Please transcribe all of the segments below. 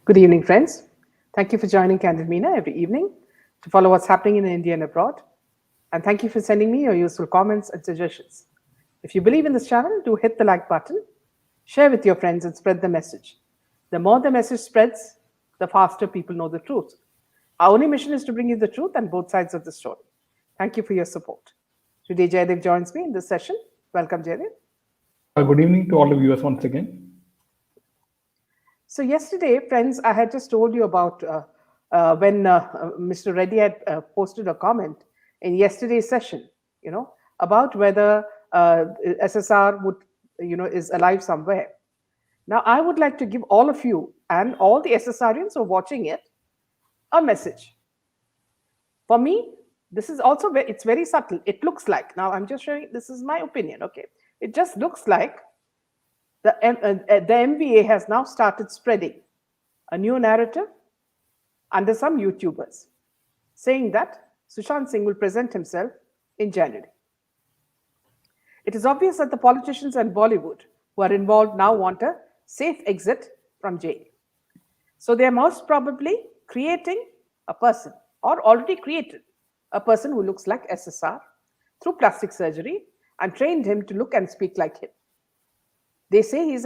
Good evening, friends. Thank you for joining Candid Meena every evening to follow what's happening in India and abroad. And thank you for sending me your useful comments and suggestions. If you believe in this channel, do hit the like button, share with your friends, and spread the message. The more the message spreads, the faster people know the truth. Our only mission is to bring you the truth and both sides of the story. Thank you for your support. Today, Jaydev joins me in this session. Welcome, Jaydev. Good evening to all the viewers once again. So yesterday, friends, I had just told you about when Mr. Reddy had posted a comment in yesterday's session, about whether SSR would, is alive somewhere. Now, I would like to give all of you and all the SSRians who are watching it a message. For me, this is also it's very subtle. It looks like, now I'm just showing, this is my opinion, okay? It just looks like the MVA has now started spreading a new narrative under some YouTubers, saying that Sushant Singh will present himself in January. It is obvious that the politicians and Bollywood who are involved now want a safe exit from jail. So they are most probably creating a person, or already created a person who looks like SSR through plastic surgery and trained him to look and speak like him. They say he's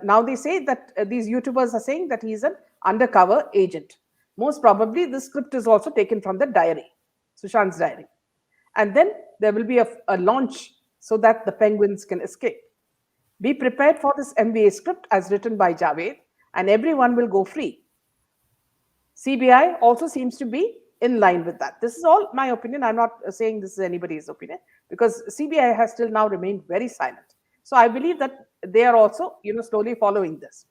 now they say that these YouTubers are saying that he's an undercover agent. Most probably this script is also taken from the diary, Sushant's diary. And then there will be a launch so that the penguins can escape. Be prepared for this MVA script as written by Javed, and everyone will go free. CBI also seems to be in line with that. This is all my opinion. I'm not saying this is anybody's opinion, because CBI has still now remained very silent. So I believe that they are also, slowly following this.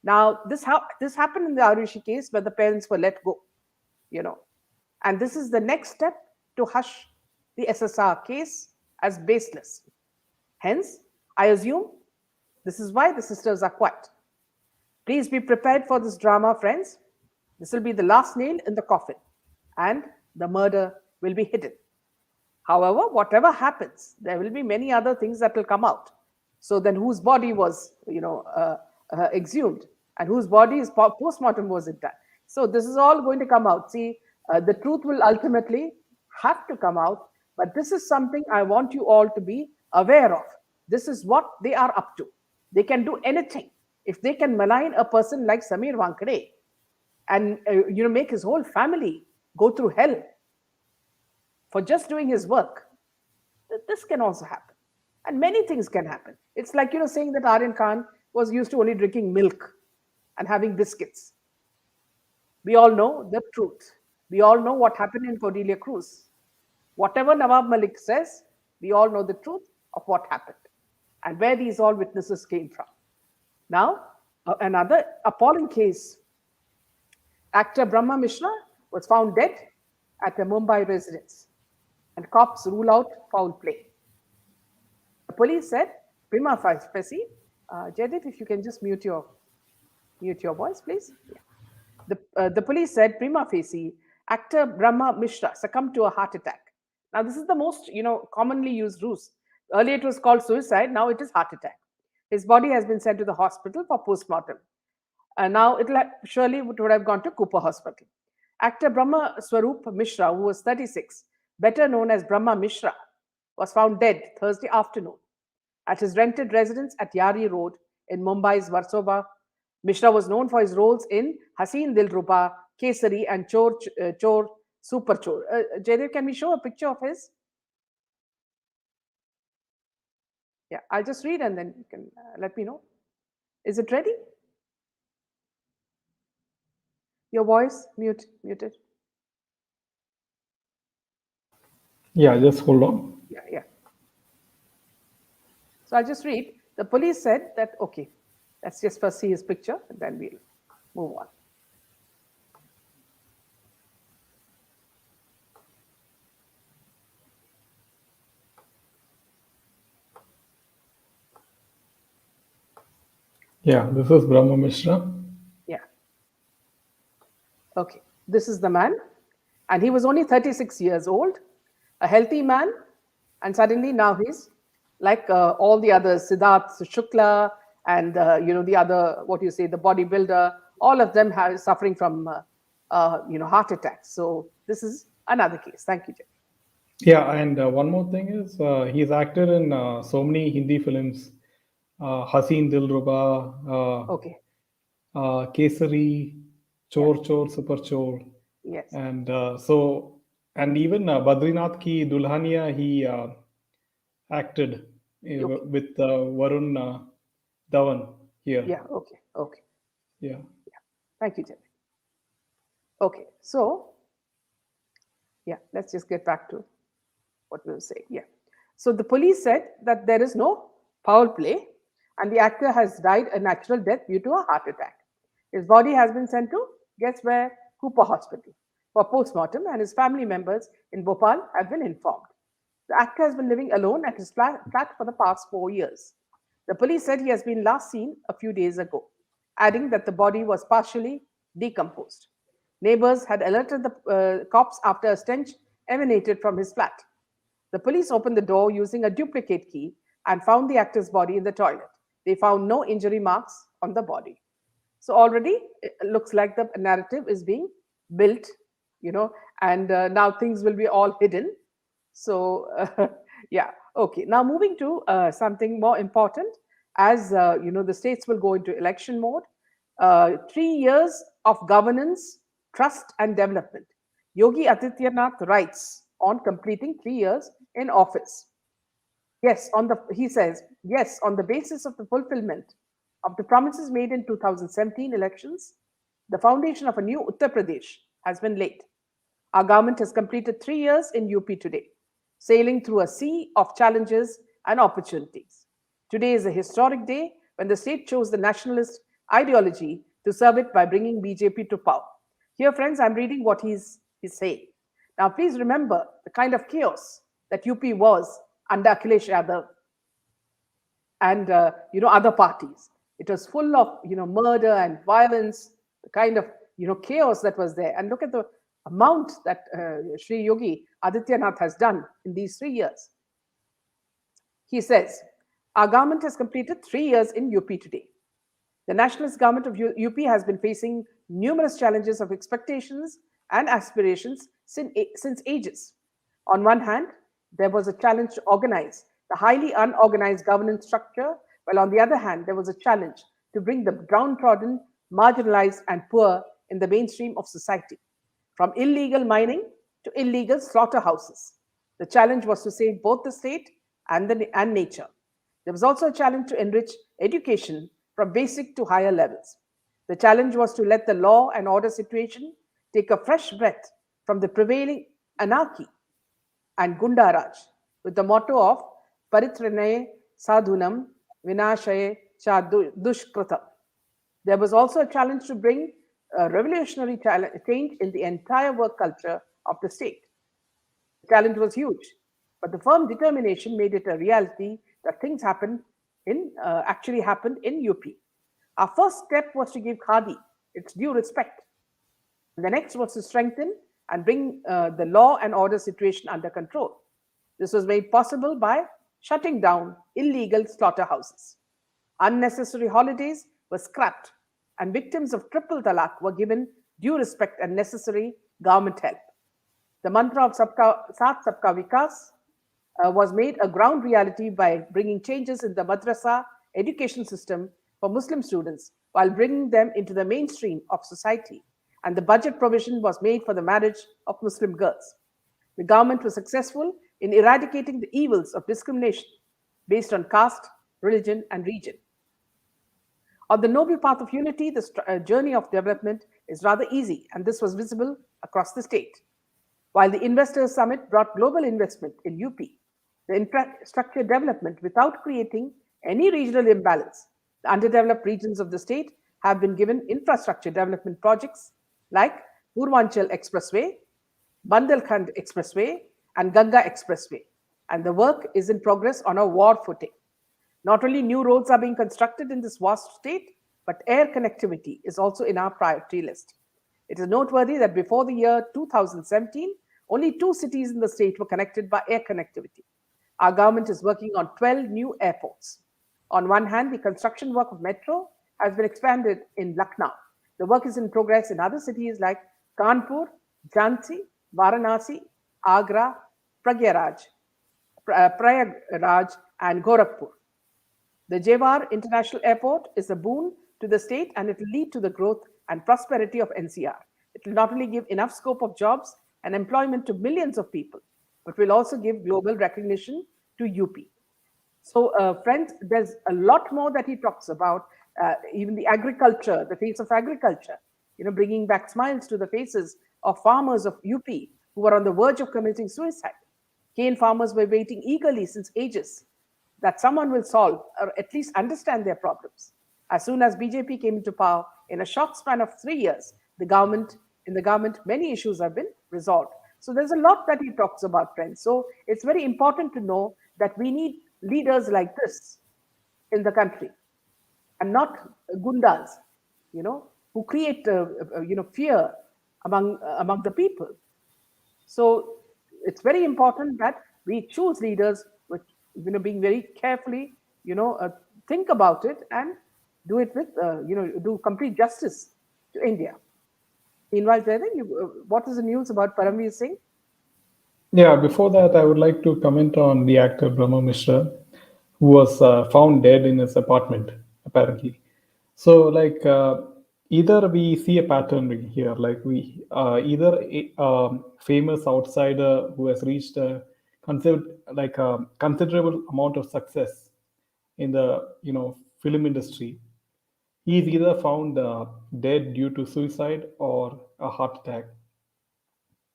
Now, this happened in the Arushi case where the parents were let go, and this is the next step to hush the SSR case as baseless. Hence, I assume this is why the sisters are quiet. Please be prepared for this drama, friends. This will be the last nail in the coffin, and the murder will be hidden. However, whatever happens, there will be many other things that will come out. So then whose body was, exhumed, and whose body is post-mortem was it done? So this is all going to come out. See, the truth will ultimately have to come out, but this is something I want you all to be aware of. This is what they are up to. They can do anything. If they can malign a person like Samir Wankade and, make his whole family go through hell for just doing his work, this can also happen. And many things can happen. It's like, saying that Aryan Khan was used to only drinking milk and having biscuits. We all know the truth. We all know what happened in Cordelia Cruz. Whatever Nawab Malik says, we all know the truth of what happened and where these all witnesses came from. Now, another appalling case. Actor Brahma Mishra was found dead at a Mumbai residence, and cops rule out foul play. The police said, prima facie, Jadith, if you can just mute your voice, please. Yeah. The police said, prima facie, actor Brahma Mishra succumbed to a heart attack. Now, this is the most, commonly used ruse. Earlier, it was called suicide. Now, it is heart attack. His body has been sent to the hospital for post-mortem. Now, surely would have gone to Cooper Hospital. Actor Brahma Swaroop Mishra, who was 36, better known as Brahma Mishra, was found dead Thursday afternoon at his rented residence at Yari Road in Mumbai's Versova. Mishra was known for his roles in Haseen Dilruba, Kesari, and Chor Super Chor. Jaydev, can we show a picture of his? Yeah, I'll just read and then you can let me know. Is it ready? Your voice muted. Yeah, just hold on. Yeah. So I'll just read. The police said that, okay, let's just first see his picture and then we'll move on. Yeah, this is Brahma Mishra. Yeah. Okay, this is the man. And he was only 36 years old, a healthy man. And suddenly now he's like all the others, Siddharth Shukla and, the other, the bodybuilder, all of them are suffering from heart attacks. So this is another case. Thank you, Jeff. Yeah, and one more thing is he's acted in so many Hindi films, Haseen Dilruba, Okay. Kesari, Yeah. Chor Chor Super Chor, Yes. and and even Badrinath Ki Dulhania he acted Okay. with Varun Dhawan here. Yeah. Okay. Okay. Yeah. Thank you, Jeff. Okay. So yeah, let's just get back to what we were saying. Yeah. So the police said that there is no foul play and the actor has died a natural death due to a heart attack. His body has been sent to, guess where, Cooper Hospital for post-mortem, and his family members in Bhopal have been informed. The actor has been living alone at his flat for the past 4 years. The police said he has been last seen a few days ago, adding that the body was partially decomposed. Neighbors had alerted the cops after a stench emanated from his flat. The police opened the door using a duplicate key and found the actor's body in the toilet. They found no injury marks on the body. So already it looks like the narrative is being built, and now things will be all hidden. So yeah, okay. Now moving to something more important, as the states will go into election mode. 3 years of governance, trust, and development. Yogi Adityanath writes on completing 3 years in office. He says, yes, on the basis of the fulfillment of the promises made in 2017 elections, the foundation of a new Uttar Pradesh has been laid. Our government has completed 3 years in UP today, sailing through a sea of challenges and opportunities. Today is a historic day when the state chose the nationalist ideology to serve it by bringing BJP to power. Here, friends, I'm reading what he's saying. Now, please remember the kind of chaos that UP was under Akhilesh Yadav and other parties. It was full of murder and violence, the kind of chaos that was there. And look at the amount that Sri Yogi Adityanath has done in these 3 years. He says, our government has completed 3 years in UP today. The nationalist government of UP has been facing numerous challenges of expectations and aspirations since ages. On one hand, there was a challenge to organize the highly unorganized governance structure, while on the other hand, there was a challenge to bring the downtrodden, marginalized, and poor in the mainstream of society, from illegal mining to illegal slaughterhouses. The challenge was to save both the state and nature. There was also a challenge to enrich education from basic to higher levels. The challenge was to let the law and order situation take a fresh breath from the prevailing anarchy and Gundaraj, with the motto of Paritranaye Sadhunam Vinashaye Cha Dushkratam. There was also a challenge to bring a revolutionary change in the entire work culture of the state. The challenge was huge, but the firm determination made it a reality that things actually happened in UP. Our first step was to give Khadi its due respect. The next was to strengthen and bring the law and order situation under control. This was made possible by shutting down illegal slaughterhouses. Unnecessary holidays were scrapped, and victims of triple talaq were given due respect and necessary government help. The mantra of Saath Sabka Vikas was made a ground reality by bringing changes in the madrasa education system for Muslim students while bringing them into the mainstream of society. And the budget provision was made for the marriage of Muslim girls. The government was successful in eradicating the evils of discrimination based on caste, religion, and region. On the noble path of unity, the journey of development is rather easy, and this was visible across the state. While the Investors Summit brought global investment in UP, the infrastructure development without creating any regional imbalance, the underdeveloped regions of the state have been given infrastructure development projects like Purvanchal Expressway, Bandelkhand Expressway, and Ganga Expressway, and the work is in progress on a war footing. Not only new roads are being constructed in this vast state, but air connectivity is also in our priority list. It is noteworthy that before the year 2017, only 2 cities in the state were connected by air connectivity. Our government is working on 12 new airports. On one hand, the construction work of metro has been expanded in Lucknow. The work is in progress in other cities like Kanpur, Jhansi, Varanasi, Agra, Pragyaraj, Prayagraj, and Gorakhpur. The Jewar International Airport is a boon to the state and it will lead to the growth and prosperity of NCR. It will not only give enough scope of jobs and employment to millions of people, but will also give global recognition to UP. So, friends, there's a lot more that he talks about, even the agriculture, the face of agriculture, bringing back smiles to the faces of farmers of UP who were on the verge of committing suicide. Cane farmers were waiting eagerly since ages that someone will solve or at least understand their problems. As soon as BJP came into power, in a short span of 3 years, in the government, many issues have been resolved. So there's a lot that he talks about, friends. So it's very important to know that we need leaders like this in the country and not gundas, who create, fear among the people. So it's very important that we choose leaders with, being very carefully, think about it and do it with, do complete justice to India. Meanwhile, Jaydev, what is the news about Parambir Singh? Yeah, before that, I would like to comment on the actor Brahma Mishra, who was found dead in his apartment, apparently. So, like, either we see a pattern here, like either a famous outsider who has reached a considerable amount of success in the film industry, he is either found dead due to suicide or a heart attack,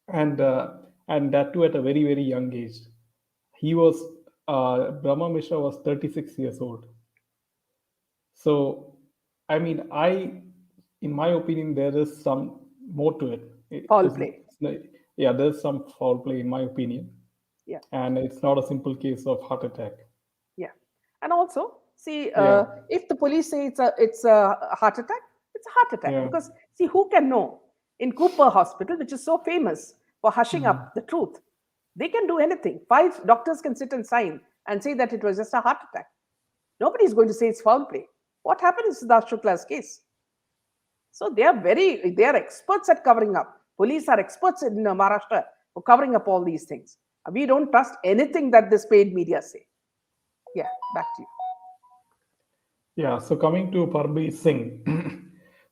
and that too at a very very young age. He was Brahma Mishra was 36 years old. So, I mean, in my opinion, there is some more to it. Foul play. Yeah, there's some foul play in my opinion, Yeah. and it's not a simple case of heart attack. Yeah. And also, see, Yeah, if the police say it's a heart attack, it's a heart attack. yeah, Because, see, who can know? In Cooper Hospital, which is so famous for hushing up the truth, they can do anything. 5 doctors can sit and sign and say that it was just a heart attack. Nobody is going to say it's foul play. What happened in Siddharth Shukla's case? So they are experts at covering up. Police are experts in Maharashtra for covering up all these things. We don't trust anything that this paid media say. Yeah, back to you. yeah. So coming to Parambir Singh,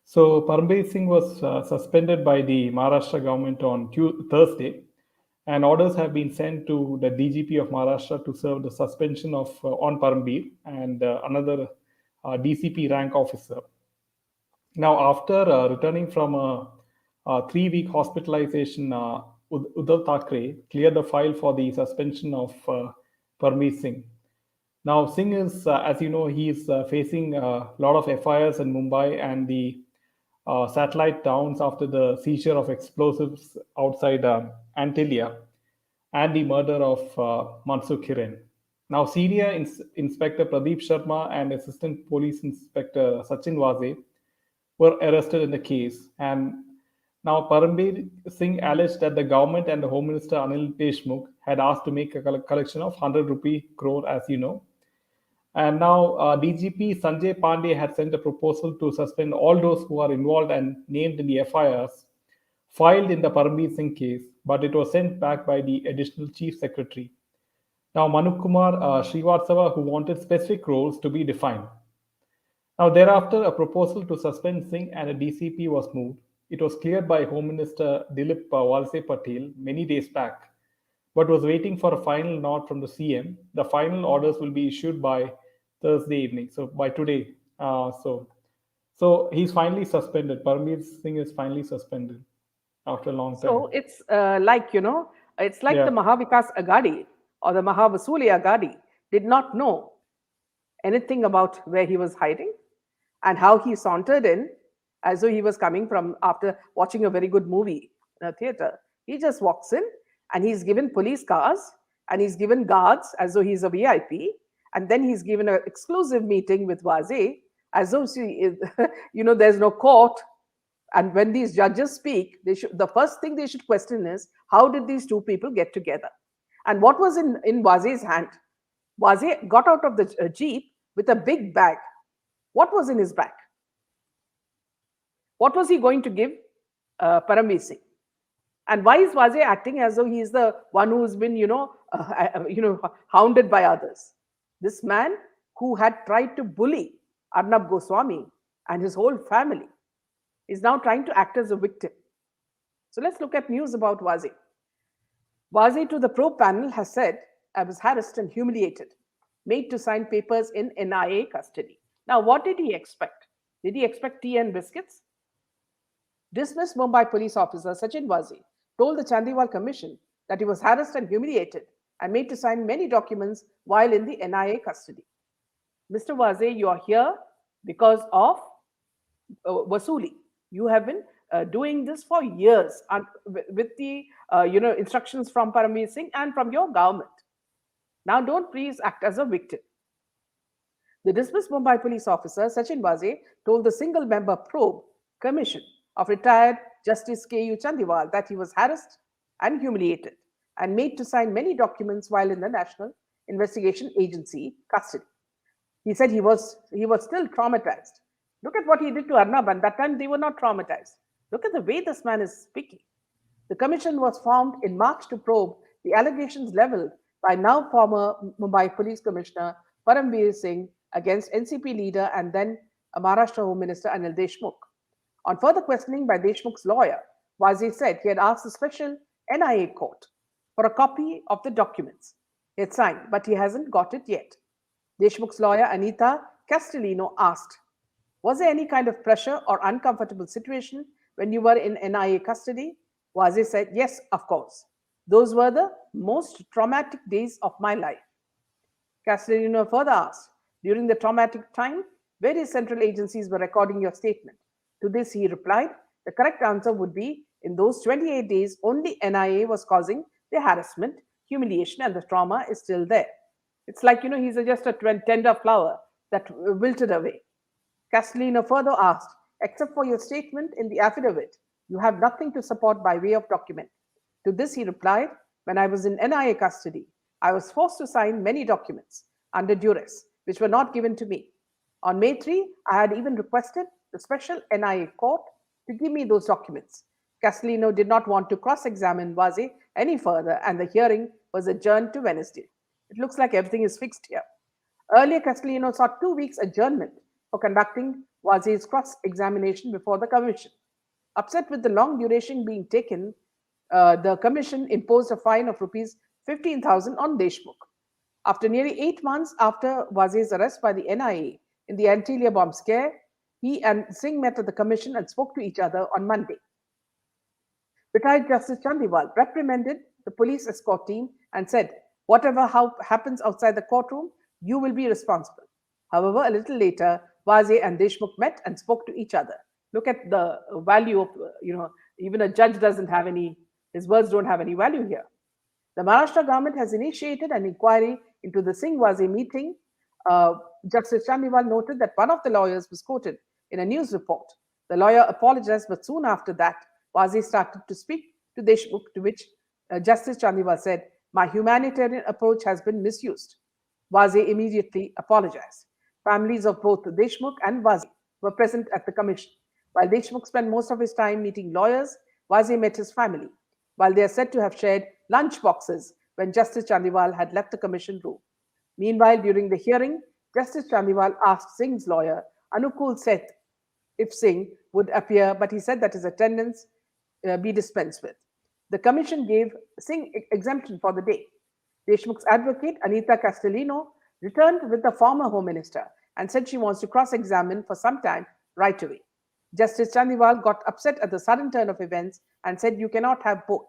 so Parambir Singh was suspended by the Maharashtra government on Thursday, and orders have been sent to the DGP of Maharashtra to serve the suspension of on Parambir and another DCP rank officer. Now, after returning from a 3-week hospitalization, Uddhav Thackeray cleared the file for the suspension of Parambir Singh. Now, Singh is, as you know, he is facing a lot of FIRs in Mumbai and the satellite towns after the seizure of explosives outside Antilia and the murder of Mansukh Hiren. Now, Senior Inspector Pradeep Sharma and Assistant Police Inspector Sachin Waze were arrested in the case. And now Parambir Singh alleged that the government and the Home Minister Anil Deshmukh had asked to make a collection of 100 rupee crore, as you know. And now DGP Sanjay Pandey had sent a proposal to suspend all those who are involved and named in the FIRs filed in the Parambir Singh case, but it was sent back by the additional chief secretary. Now, Manukumar Kumar Srivatsava, who wanted specific roles to be defined. Now, thereafter, a proposal to suspend Singh and a DCP was moved. It was cleared by Home Minister Dilip Walse Patel many days back, but was waiting for a final nod from the CM. The final orders will be issued by Thursday evening, so by today. So he's finally suspended. Parambir Singh is finally suspended after a long time. So it's it's like Yeah. the Mahavikas Agadi or the Mahavasuli Agadi did not know anything about where he was hiding and how he sauntered in as though he was coming from after watching a very good movie in a theater. He just walks in and he's given police cars and he's given guards as though he's a VIP. And then he's given an exclusive meeting with Waze as though there's no court. And when these judges speak, the first thing they should question is, how did these two people get together? And what was in Waze's hand? Waze got out of the jeep with a big bag. What was in his bag? What was he going to give Parambir Singh? And why is Wazir acting as though he is the one who's been, hounded by others? This man who had tried to bully Arnab Goswami and his whole family is now trying to act as a victim. So let's look at news about Wazir. Wazir to the probe panel has said, I was harassed and humiliated, made to sign papers in NIA custody. Now, what did he expect? Did he expect tea and biscuits? Dismissed Mumbai police officer Sachin Wazir told the Chandiwal Commission that he was harassed and humiliated and made to sign many documents while in the NIA custody. Mr. Wazir, you are here because of Vasuli. You have been doing this for years with the instructions from Parambir Singh and from your government. Now, don't please act as a victim. The dismissed Mumbai police officer Sachin Wazir told the single-member probe commission of retired Justice K.U. Chandiwal that he was harassed and humiliated and made to sign many documents while in the National Investigation Agency custody. He said he was still traumatized. Look at what he did to Arnab, and that time they were not traumatized. Look at the way this man is speaking. The commission was formed in March to probe the allegations leveled by now former Mumbai Police Commissioner Parambir Singh against NCP leader and then Maharashtra Home Minister Anil Deshmukh. On further questioning by Deshmukh's lawyer, Wazir said he had asked the special NIA court for a copy of the documents he had signed, but he hasn't got it yet. Deshmukh's lawyer Anita Castellino asked, was there any kind of pressure or uncomfortable situation when you were in NIA custody? Wazir said, yes, of course. Those were the most traumatic days of my life. Castellino further asked, during the traumatic time, various central agencies were recording your statement. To this, he replied, the correct answer would be, in those 28 days, only NIA was causing the harassment, humiliation, and the trauma is still there. It's like, he's just a tender flower that wilted away. Castellino further asked, except for your statement in the affidavit, you have nothing to support by way of document. To this, he replied, when I was in NIA custody, I was forced to sign many documents under duress, which were not given to me. On May 3, I had even requested the special NIA court to give me those documents. Castellino did not want to cross-examine Wazir any further, and the hearing was adjourned to Wednesday. It looks like everything is fixed here. Earlier, Castellino sought 2 weeks adjournment for conducting Wazir's cross-examination before the commission. Upset with the long duration being taken, the commission imposed a fine of rupees 15,000 on Deshmukh. After nearly 8 months after Wazir's arrest by the NIA in the Antilia bomb scare, he and Singh met at the commission and spoke to each other on Monday. Retired Justice Chandiwal reprimanded the police escort team and said, whatever happens outside the courtroom, you will be responsible. However, a little later, Wazir and Deshmukh met and spoke to each other. Look at the value of, even a judge doesn't have any, his words don't have any value here. The Maharashtra government has initiated an inquiry into the Singh-Wazir meeting. Justice Chandiwal noted that one of the lawyers was quoted in a news report. The lawyer apologized, but soon after that, Wazir started to speak to Deshmukh, to which Justice Chandiwal said, my humanitarian approach has been misused. Wazir immediately apologized. Families of both Deshmukh and Wazir were present at the commission. While Deshmukh spent most of his time meeting lawyers, Wazir met his family, while they are said to have shared lunch boxes when Justice Chandiwal had left the commission room. Meanwhile, during the hearing, Justice Chandiwal asked Singh's lawyer, Anukul Seth, if Singh would appear, but he said that his attendance be dispensed with. The commission gave Singh exemption for the day. Deshmukh's advocate, Anita Castellino, returned with the former Home Minister and said she wants to cross-examine for some time right away. Justice Chandiwal got upset at the sudden turn of events and said, you cannot have both,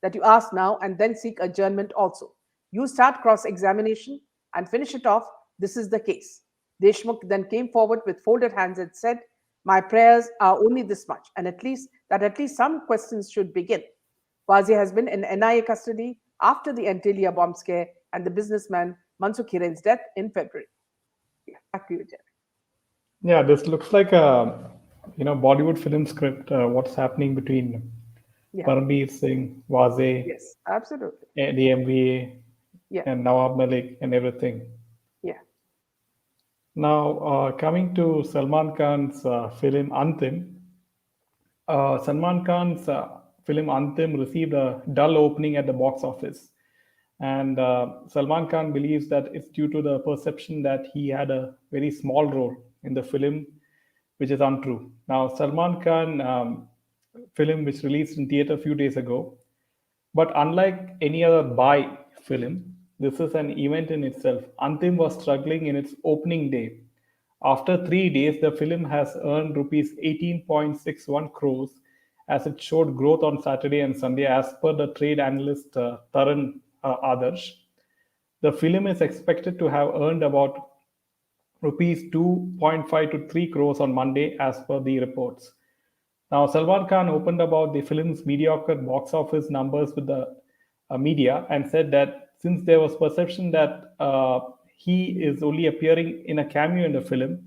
that you ask now and then seek adjournment also. You start cross-examination and finish it off. This is the case. Deshmukh then came forward with folded hands and said, my prayers are only this much, and at least some questions should begin. Wazir has been in NIA custody after the Antilia bomb scare and the businessman Mansukh Hiren's death in February. Yeah, back to you, Jerry. Yeah, this looks like a Bollywood film script. What's happening between Parambir Singh, Wazir, yes, absolutely, the MBA, and Nawab Malik and everything. Yeah. Now, coming to Salman Khan's film Antim, Salman Khan's film Antim received a dull opening at the box office. And Salman Khan believes that it's due to the perception that he had a very small role in the film, which is untrue. Now, Salman Khan film, which released in theater a few days ago, but unlike any other buy film, this is an event in itself. Antim was struggling in its opening day. After 3 days, the film has earned rupees 18.61 crores as it showed growth on Saturday and Sunday, as per the trade analyst Taran Adarsh. The film is expected to have earned about rupees 2.5 to 3 crores on Monday, as per the reports. Now, Salman Khan opened about the film's mediocre box office numbers with the media and said that since there was perception that he is only appearing in a cameo in the film,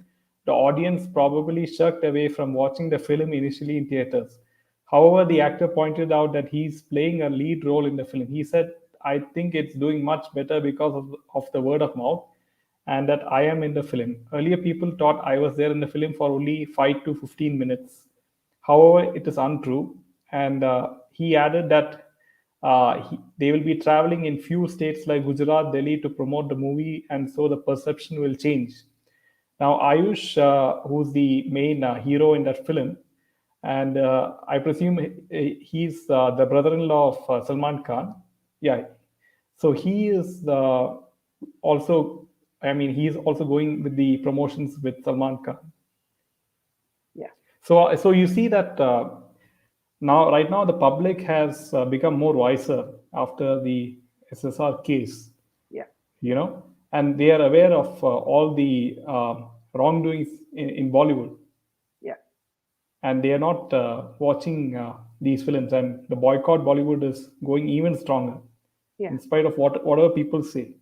the audience probably shirked away from watching the film initially in theaters. However, the actor pointed out that he's playing a lead role in the film. He said, I think it's doing much better because of the word of mouth and that I am in the film. Earlier, people thought I was there in the film for only 5 to 15 minutes. However, it is untrue. And he added that they will be traveling in few states like Gujarat, Delhi to promote the movie, and so the perception will change. Now, Ayush, who's the main hero in that film, and I presume he's the brother-in-law of Salman Khan. Yeah, so he is also. I mean, he's also going with the promotions with Salman Khan. Yeah. So you see that right now, the public has become more wiser after the SSR case. Yeah. And they are aware of all the wrongdoings in Bollywood. Yeah. And they are not watching these films, and the boycott Bollywood is going even stronger, in spite of whatever people say.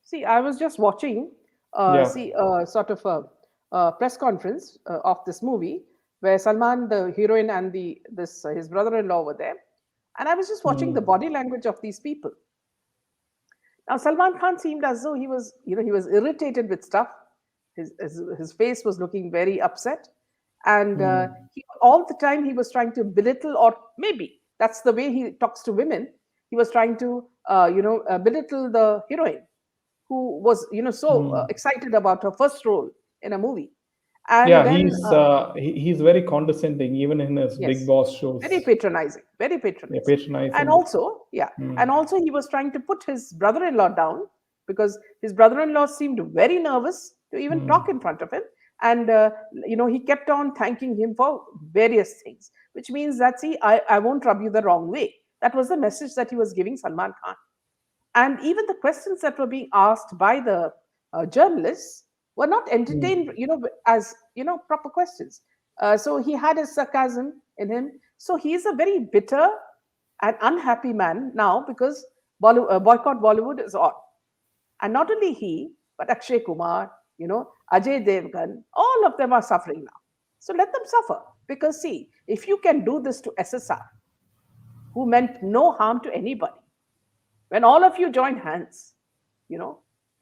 See, I was just watching, Yeah. sort of a press conference of this movie where Salman, the heroine, and his brother-in-law were there, and I was just watching the body language of these people. Now, Salman Khan seemed as though he was, he was irritated with stuff. His face was looking very upset, and all the time he was trying to belittle, or maybe that's the way he talks to women. He was trying to, belittle the heroine, who was, so excited about her first role in a movie. And Yeah, then, he's very condescending, even in his Big yes, Boss shows. very patronizing, very Yeah, patronizing. And patronizing. also, and also he was trying to put his brother-in-law down, because his brother-in-law seemed very nervous to even talk in front of him. And, he kept on thanking him for various things, which means that, see, I won't rub you the wrong way. That was the message that he was giving Salman Khan. And even the questions that were being asked by the journalists were not entertained, as proper questions. So he had his sarcasm in him. So he is a very bitter and unhappy man now, because boycott Bollywood is on. And not only he, but Akshay Kumar, Ajay Devgan, all of them are suffering now. So let them suffer, because see, if you can do this to SSR, who meant no harm to anybody, when all of you join hands,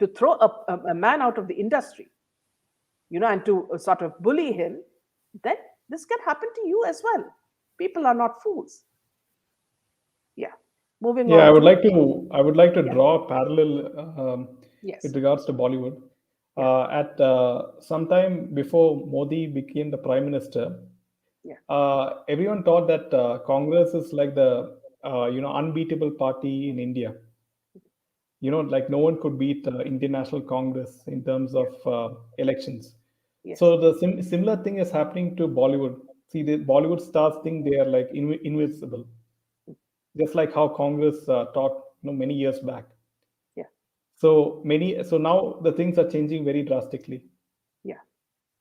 to throw a man out of the industry, and to sort of bully him, then this can happen to you as well. People are not fools. Yeah. Moving on. Yeah, I would like to draw a parallel Yes. with regards to Bollywood. At sometime before Modi became the prime minister, everyone thought that Congress is like the unbeatable party in India. Like no one could beat Indian National Congress in terms of elections. Yes. So the similar thing is happening to Bollywood. See, the Bollywood stars think they are like invincible, just like how Congress thought many years back. Yeah. So now the things are changing very drastically. Yeah.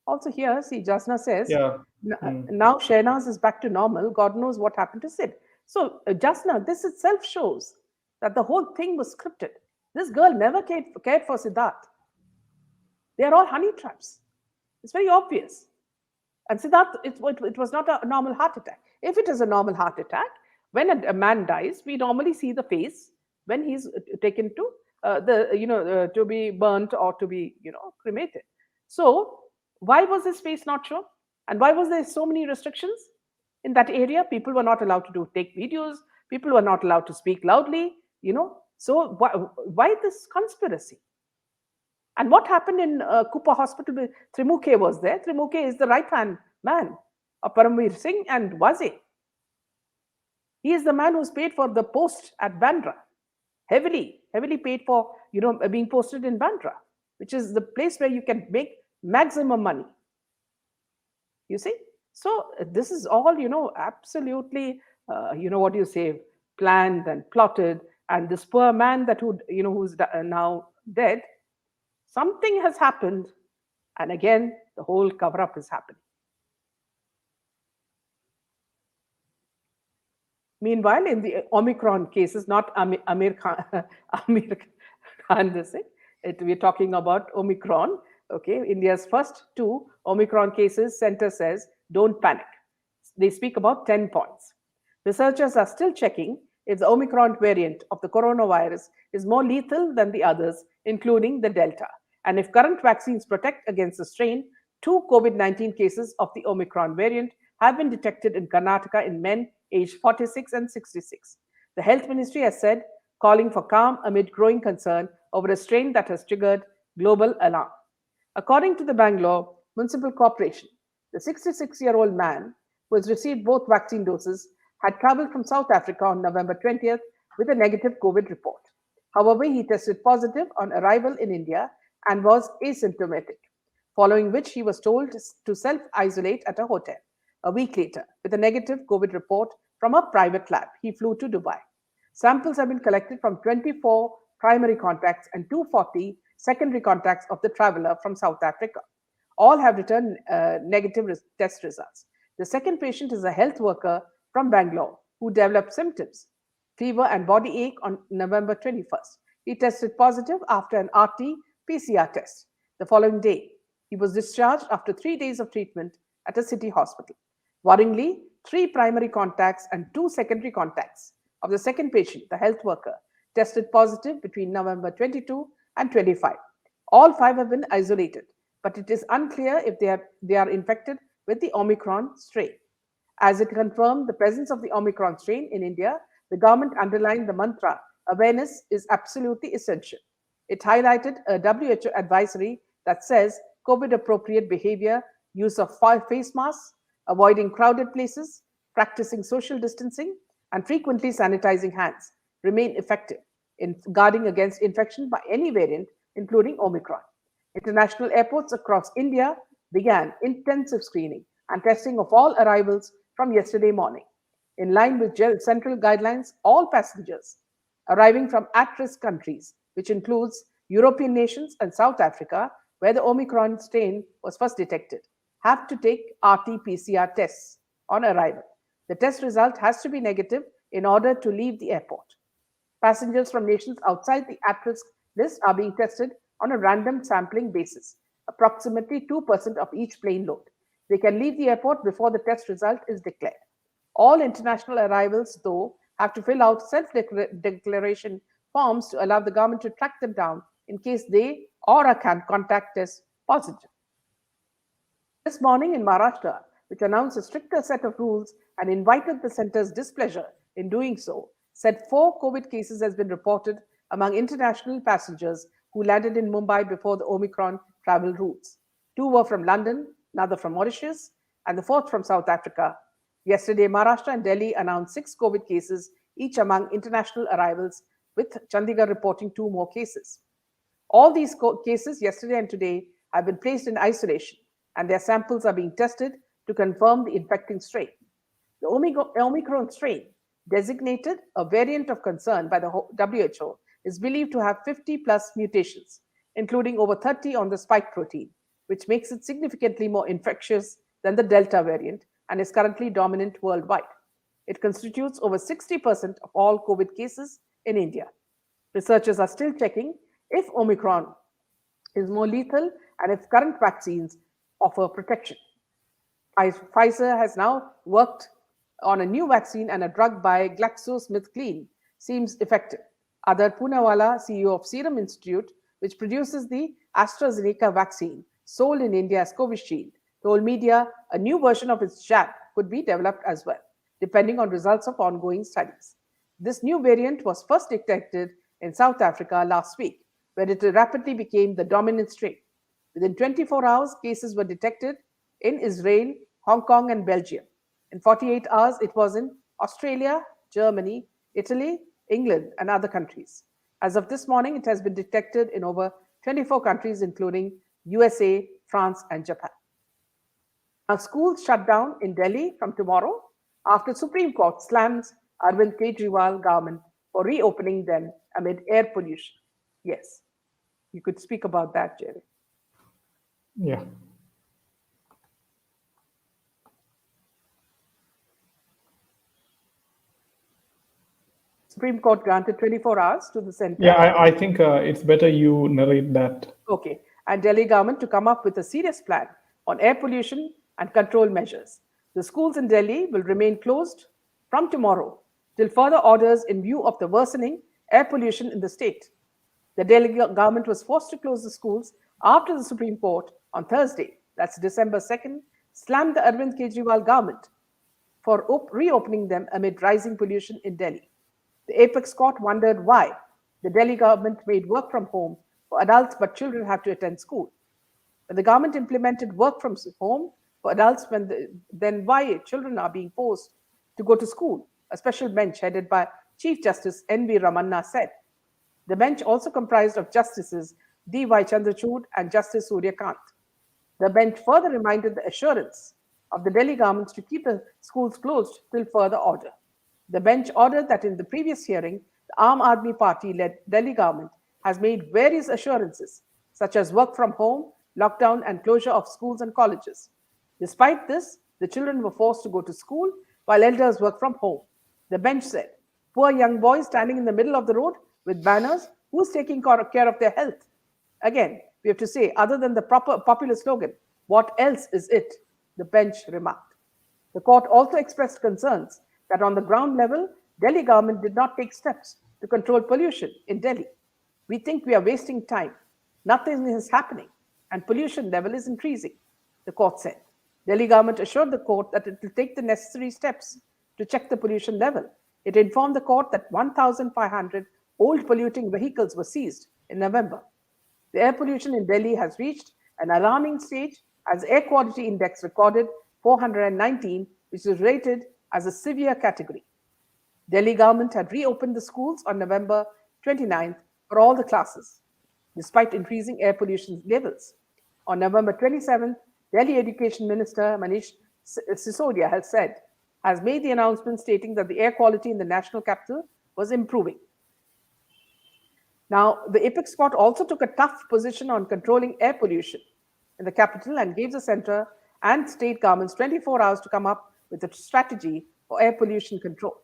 Also here, see, Jasna says, Yeah. now Shehnaz is back to normal. God knows what happened to Sid. So, Jasna, this itself shows that the whole thing was scripted. This girl never cared for Siddharth. They are all honey traps. It's very obvious. And Siddharth, it was not a normal heart attack. If it is a normal heart attack, when a man dies, we normally see the face when he's taken to to be burnt or to be cremated. So why was his face not shown? And why was there so many restrictions in that area? People were not allowed to take videos. People were not allowed to speak loudly. So why this conspiracy? And what happened in Kupa Hospital? Trimuke was there. Trimuke is the right hand man of Parambir Singh and Waze. He is the man who's paid for the post at Bandra, heavily paid for being posted in Bandra, which is the place where you can make maximum money. You see, so this is all absolutely what do you say, planned and plotted. And this poor man who's now dead, something has happened, and again the whole cover up is happening. Meanwhile, in the Omicron cases, not Amir Khan, Amir Khan, we're talking about Omicron. Okay, India's first 2 Omicron cases, center says, don't panic. They speak about 10 points. Researchers are still checking if the Omicron variant of the coronavirus is more lethal than the others, including the Delta, and if current vaccines protect against the strain. 2 COVID-19 cases of the Omicron variant have been detected in Karnataka in men aged 46 and 66. The health ministry has said, calling for calm amid growing concern over a strain that has triggered global alarm. According to the Bangalore Municipal Corporation, the 66-year-old man who has received both vaccine doses had traveled from South Africa on November 20th with a negative COVID report. However, he tested positive on arrival in India and was asymptomatic, following which he was told to self-isolate at a hotel. A week later, with a negative COVID report from a private lab, he flew to Dubai. Samples have been collected from 24 primary contacts and 240 secondary contacts of the traveler from South Africa. All have returned negative test results. The second patient is a health worker from Bangalore who developed symptoms, fever and body ache on November 21st. He tested positive after an RT-PCR test. The following day, he was discharged after 3 days of treatment at a city hospital. Worryingly, 3 primary contacts and 2 secondary contacts of the second patient, the health worker, tested positive between November 22 and 25. All 5 have been isolated, but it is unclear if they are infected with the Omicron strain. As it confirmed the presence of the Omicron strain in India, the government underlined the mantra, awareness is absolutely essential. It highlighted a WHO advisory that says COVID-appropriate behavior, use of face masks, avoiding crowded places, practicing social distancing, and frequently sanitizing hands remain effective in guarding against infection by any variant, including Omicron. International airports across India began intensive screening and testing of all arrivals from yesterday morning. In line with central guidelines, all passengers arriving from at-risk countries, which includes European nations and South Africa, where the Omicron strain was first detected, have to take RT-PCR tests on arrival. The test result has to be negative in order to leave the airport. Passengers from nations outside the at-risk list are being tested on a random sampling basis, approximately 2% of each plane load. They can leave the airport before the test result is declared. All international arrivals, though, have to fill out self-declaration forms to allow the government to track them down in case they or a contact test positive. This morning in Maharashtra, which announced a stricter set of rules and invited the centre's displeasure in doing so, said 4 COVID cases has been reported among international passengers who landed in Mumbai before the Omicron travel routes. 2 were from London, another from Mauritius, and the 4th from South Africa. Yesterday, Maharashtra and Delhi announced 6 COVID cases, each among international arrivals, with Chandigarh reporting 2 more cases. All these cases yesterday and today have been placed in isolation, and their samples are being tested to confirm the infecting strain. The Omicron strain, designated a variant of concern by the WHO, is believed to have 50-plus mutations, including over 30 on the spike protein, which makes it significantly more infectious than the Delta variant and is currently dominant worldwide. It constitutes over 60% of all COVID cases in India. Researchers are still checking if Omicron is more lethal and if current vaccines offer protection. Pfizer has now worked on a new vaccine, and a drug by GlaxoSmithKline seems effective. Adar Poonawalla, CEO of Serum Institute, which produces the AstraZeneca vaccine sold in India as Covishield, told media a new version of its jab could be developed as well, depending on results of ongoing studies. This new variant was first detected in South Africa last week, where it rapidly became the dominant strain. Within 24 hours, cases were detected in Israel, Hong Kong, and Belgium. In 48 hours, it was in Australia, Germany, Italy, England, and other countries. As of this morning, it has been detected in over 24 countries, including USA, France, and Japan. Now, schools shut down in Delhi from tomorrow after Supreme Court slams Arvind Kejriwal government for reopening them amid air pollution. Yes, you could speak about that, Jerry. Yeah. Supreme Court granted 24 hours to the center. Yeah, I think it's better you narrate that. Okay, and Delhi government to come up with a serious plan on air pollution and control measures. The schools in Delhi will remain closed from tomorrow till further orders in view of the worsening air pollution in the state. The Delhi government was forced to close the schools after the Supreme Court on Thursday, that's December 2nd, slammed the Arvind Kejriwal government for reopening them amid rising pollution in Delhi. The apex court wondered why the Delhi government made work from home for adults but children have to attend school. When the government implemented work from home for adults, then why children are being forced to go to school? A special bench headed by Chief Justice N.V. Ramanna said. The bench also comprised of Justices D.Y. Chandrachud and Justice Surya Kant. The bench further reminded the assurance of the Delhi government to keep the schools closed till further order. The bench ordered that in the previous hearing, the Aam Aadmi Party-led Delhi government has made various assurances, such as work from home, lockdown, and closure of schools and colleges. Despite this, the children were forced to go to school while elders work from home. The bench said, poor young boys standing in the middle of the road with banners, who's taking care of their health? Again, we have to say, other than the popular slogan, what else is it? The bench remarked. The court also expressed concerns that on the ground level, Delhi government did not take steps to control pollution in Delhi. We think we are wasting time. Nothing is happening, and pollution level is increasing, the court said. Delhi government assured the court that it will take the necessary steps to check the pollution level. It informed the court that 1,500 old polluting vehicles were seized in November. The air pollution in Delhi has reached an alarming stage as air quality index recorded 419, which is rated as a severe category. Delhi government had reopened the schools on November 29th for all the classes, despite increasing air pollution levels. On November 27th, Delhi Education Minister Manish Sisodia has made the announcement stating that the air quality in the national capital was improving. Now, the apex court also took a tough position on controlling air pollution in the capital and gave the center and state governments 24 hours to come up with a strategy for air pollution control.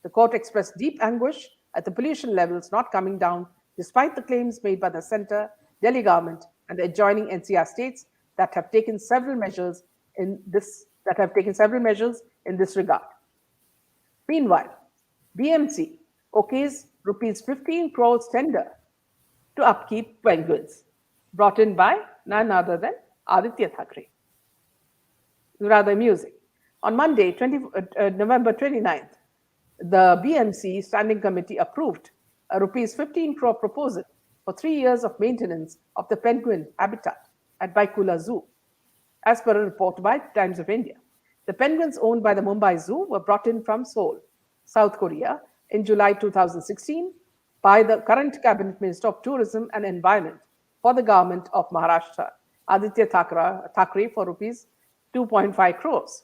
The court expressed deep anguish at the pollution levels not coming down despite the claims made by the center, Delhi government, and the adjoining NCR states that have taken several measures in this regard. Meanwhile, BMC okays rupees 15 crores tender to upkeep penguins, brought in by none other than Aditya Thackeray. Rather amusing. On Monday, November 29th, the BMC Standing Committee approved a rupees 15 crore proposal for 3 years of maintenance of the penguin habitat at Baikula Zoo, as per a report by Times of India. The penguins owned by the Mumbai Zoo were brought in from Seoul, South Korea, in July 2016 by the current Cabinet Minister of Tourism and Environment for the government of Maharashtra, Aditya Thackeray, for rupees 2.5 crores.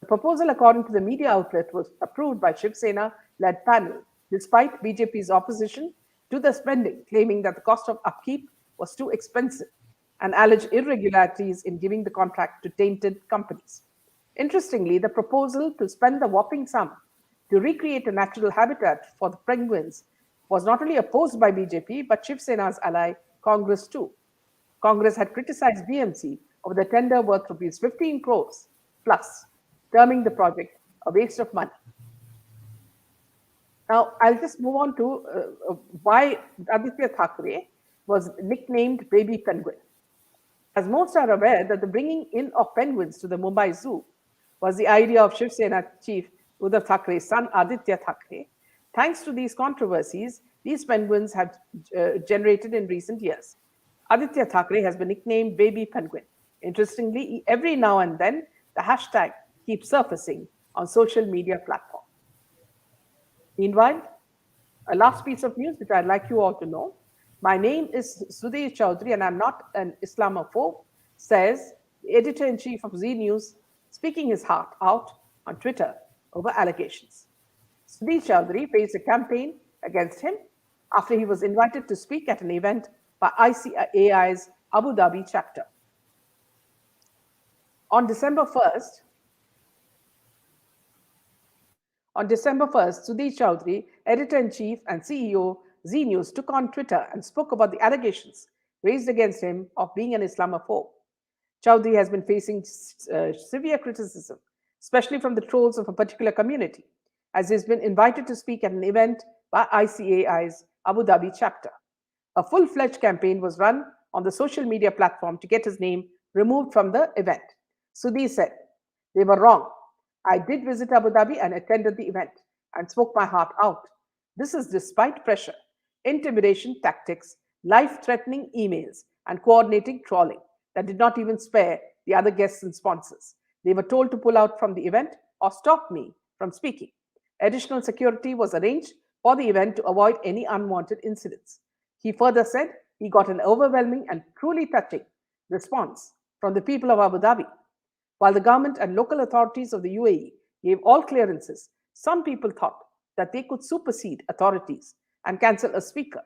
The proposal, according to the media outlet, was approved by Shiv Sena-led panel, despite BJP's opposition to the spending, claiming that the cost of upkeep was too expensive and alleged irregularities in giving the contract to tainted companies. Interestingly, the proposal to spend the whopping sum to recreate a natural habitat for the penguins was not only opposed by BJP, but Shiv Sena's ally, Congress too. Congress had criticized BMC over the tender worth rupees 15 crores plus, terming the project a waste of money. Now, I'll just move on to why Aditya Thackeray was nicknamed Baby Penguin. As most are aware, that the bringing in of penguins to the Mumbai Zoo was the idea of Shiv Sena chief Uddhav Thackeray's son Aditya Thackeray. Thanks to these controversies, these penguins have generated in recent years. Aditya Thackeray has been nicknamed Baby Penguin. Interestingly, every now and then, the hashtag keeps surfacing on social media platforms. Meanwhile, a last piece of news which I'd like you all to know. My name is Sudhir Chaudhary and I'm not an Islamophobe, says the editor in chief of Z News, speaking his heart out on Twitter over allegations. Sudhir Chaudhary faced a campaign against him after he was invited to speak at an event by ICAI's Abu Dhabi chapter. On December 1st, Sudhir Chaudhary, editor-in-chief and CEO, Z News, took on Twitter and spoke about the allegations raised against him of being an Islamophobe. Chaudhary has been facing severe criticism, especially from the trolls of a particular community, as he's been invited to speak at an event by ICAI's Abu Dhabi chapter. A full-fledged campaign was run on the social media platform to get his name removed from the event. Sudhir said, "They were wrong. I did visit Abu Dhabi and attended the event and spoke my heart out. This is despite pressure, intimidation tactics, life-threatening emails, and coordinating trolling that did not even spare the other guests and sponsors. They were told to pull out from the event or stop me from speaking. Additional security was arranged for the event to avoid any unwanted incidents." He further said he got an overwhelming and truly touching response from the people of Abu Dhabi. While the government and local authorities of the UAE gave all clearances, some people thought that they could supersede authorities and cancel a speaker.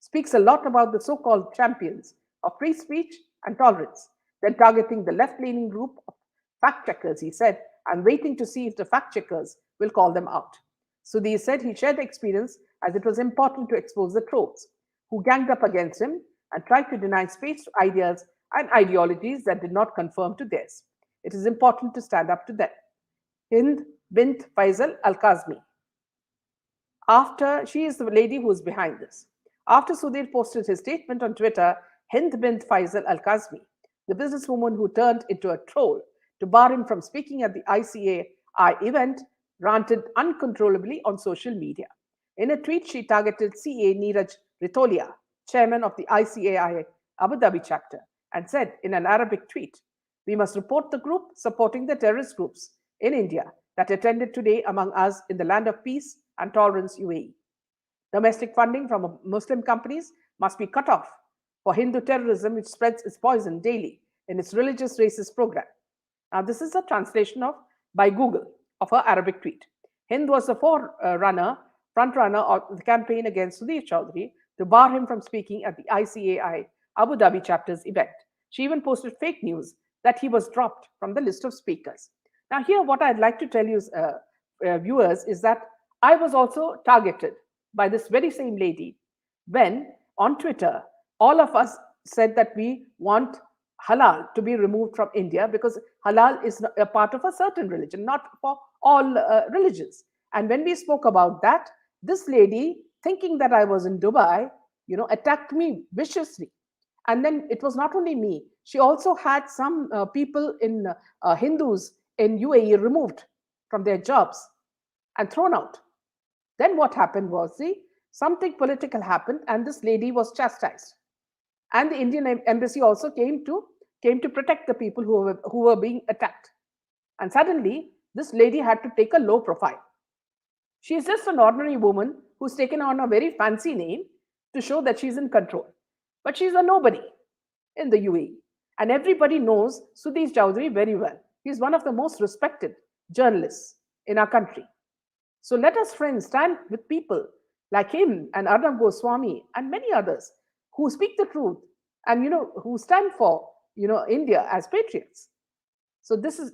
Speaks a lot about the so-called champions of free speech and tolerance, then targeting the left-leaning group of fact-checkers. He said, "I'm waiting to see if the fact-checkers will call them out." Sudhir said he shared the experience as it was important to expose the trolls who ganged up against him and tried to deny space to ideas and ideologies that did not conform to theirs. It is important to stand up to them. Hind bint Faisal Al-Kazmi. She is the lady who is behind this. After Sudhir posted his statement on Twitter, Hind bint Faisal Al-Kazmi, the businesswoman who turned into a troll to bar him from speaking at the ICAI event, ranted uncontrollably on social media. In a tweet, she targeted CA Neeraj Ritolia, chairman of the ICAI Abu Dhabi chapter, and said in an Arabic tweet, "We must report the group supporting the terrorist groups in India that attended today among us in the land of peace and tolerance, UAE. Domestic funding from Muslim companies must be cut off for Hindu terrorism, which spreads its poison daily in its religious racist program." Now, this is a translation by Google of her Arabic tweet. Hind was the frontrunner of the campaign against Sudhir Chaudhary to bar him from speaking at the ICAI Abu Dhabi chapter's event. She even posted fake news that he was dropped from the list of speakers. Now, here, what I'd like to tell you, viewers, is that I was also targeted by this very same lady when on Twitter, all of us said that we want halal to be removed from India because halal is a part of a certain religion, not for all religions. And when we spoke about that, this lady, thinking that I was in Dubai, attacked me viciously. And then it was not only me, she also had some people in Hindus in UAE removed from their jobs and thrown out. Then what happened was, something political happened and this lady was chastised. And the Indian embassy also came to protect the people who were being attacked. And suddenly, this lady had to take a low profile. She is just an ordinary woman who's taken on a very fancy name to show that she's in control. But she's a nobody in the UAE. And everybody knows Sudhir Chaudhary very well. He's one of the most respected journalists in our country. So let us, friends, stand with people like him and Arnab Goswami and many others who speak the truth and who stand for India as patriots. So this is,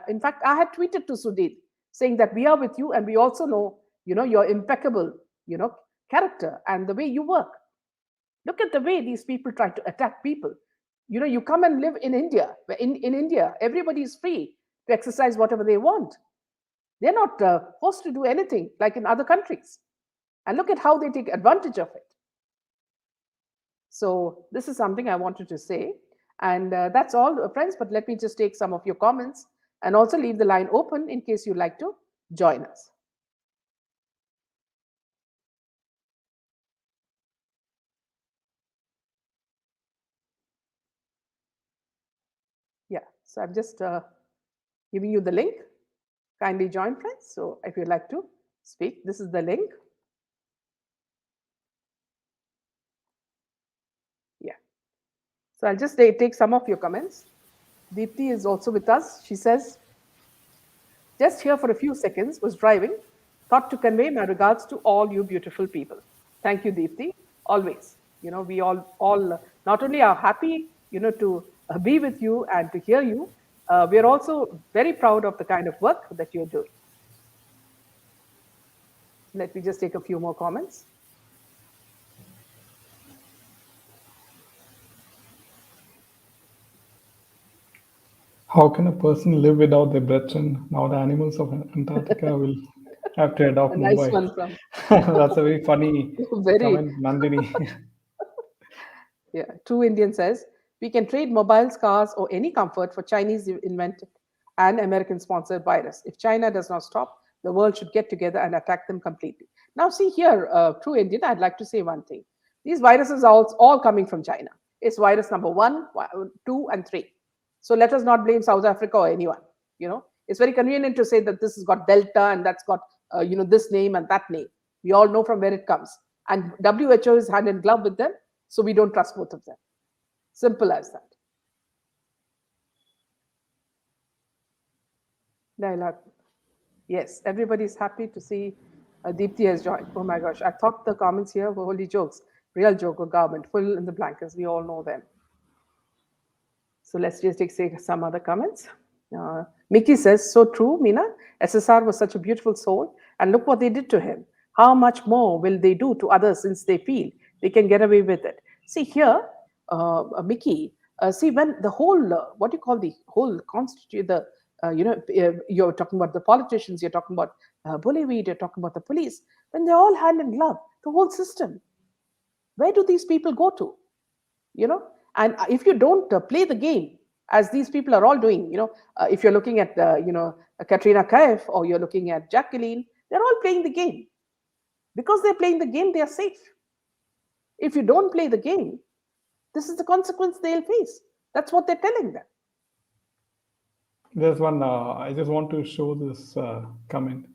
in fact, I had tweeted to Sudhir saying that we are with you and we also know, your impeccable, character and the way you work. Look at the way these people try to attack people. You come and live in India. In India, everybody is free to exercise whatever they want. They're not forced to do anything like in other countries. And look at how they take advantage of it. So this is something I wanted to say. And that's all, friends. But let me just take some of your comments and also leave the line open in case you'd like to join us. Yeah, so I'm just giving you the link. Kindly join, friends. So if you'd like to speak, this is the link. Yeah. So I'll just take some of your comments. Deepthi is also with us. She says, just here for a few seconds, was driving, thought to convey my regards to all you beautiful people. Thank you, Deepthi. Always. We all not only are happy, to be with you and to hear you, we are also very proud of the kind of work that you're doing. Let me just take a few more comments. How can a person live without their brethren? Now the animals of Antarctica will have to adopt A nice Mumbai. one from That's a very funny very comment, Nandini. Yeah, True Indian says we can trade mobiles, cars, or any comfort for Chinese invented and American sponsored virus. If China does not stop, the world should get together and attack them completely. Now, see here, True Indian, I'd like to say one thing. These viruses are all coming from China. It's virus number 1, 2, and 3. So let us not blame South Africa or anyone. It's very convenient to say that this has got Delta and that's got this name and that name. We all know from where it comes. And WHO is hand in glove with them, so we don't trust both of them. Simple as that. Dialogue. Yes, everybody's happy to see Deepthi has joined. Oh my gosh, I thought the comments here were only jokes. Real joke or government, full in the blankets. We all know them. So let's just take some other comments. Mickey says, so true, Meena. SSR was such a beautiful soul, and look what they did to him. How much more will they do to others since they feel they can get away with it? See here, Mickey. See when the whole what do you call the whole constitute the you're talking about the politicians, you're talking about Bollywood, you're talking about the police. When they're all hand in glove, the whole system. Where do these people go to? And if you don't play the game as these people are all doing, if you're looking at Katrina Kaif or you're looking at Jacqueline, they're all playing the game. Because they're playing the game, they are safe. If you don't play the game, this is the consequence they'll face. That's what they're telling them. There's one, I just want to show this comment.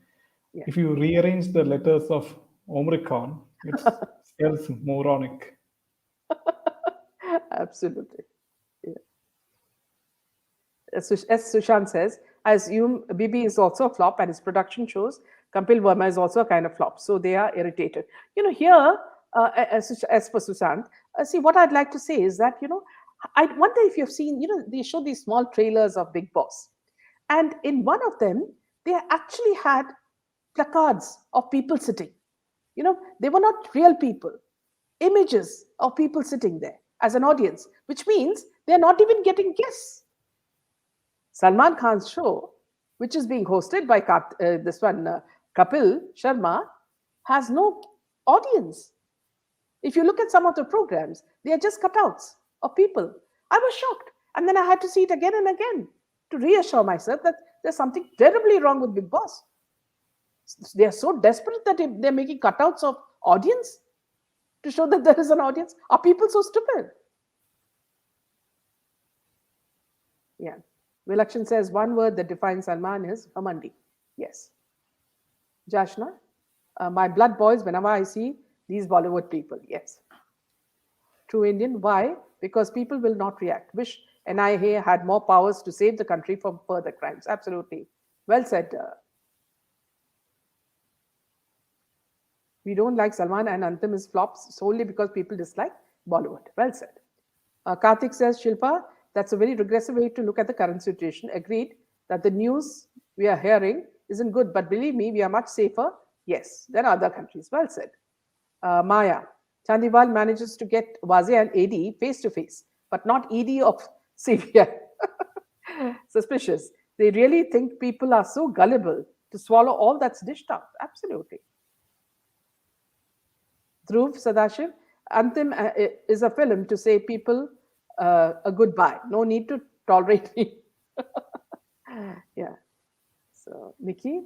Yeah. If you rearrange the letters of Omicron, it spells moronic. Absolutely. Yeah. As Sushant says, I assume Bibi is also a flop and his production shows Kapil Verma is also a kind of flop. So they are irritated. Here, as per Sushant, see, what I'd like to say is that, I wonder if you've seen, they show these small trailers of Big Boss. And in one of them, they actually had placards of people sitting. They were not real people, images of people sitting there as an audience, which means they're not even getting guests. Salman Khan's show, which is being hosted by Kapil Sharma, has no audience. If you look at some of the programs, they are just cutouts of people. I was shocked. And then I had to see it again and again to reassure myself that there's something terribly wrong with Big Boss. They are so desperate that they're making cutouts of audience to show that there is an audience. Are people so stupid? Yeah. Vilakshan says one word that defines Salman is Hamandi. Yes. Jashna, my blood boils whenever I see these Bollywood people. Yes. True Indian. Why? Because people will not react. Wish NIA had more powers to save the country from further crimes. Absolutely. Well said. We don't like Salman and Antim is flops solely because people dislike Bollywood. Well said. Karthik says, Shilpa, that's a very regressive way to look at the current situation. Agreed that the news we are hearing isn't good, but believe me, we are much safer, yes, than other countries. Well said. Maya, Chandiwal manages to get Wazir and AD face to face, but not ED of CBI. Suspicious. They really think people are so gullible to swallow all that's dished out. Absolutely. Dhruv Sadashiv, Antim is a film to say people a goodbye. No need to tolerate me. Yeah. So, Nikki,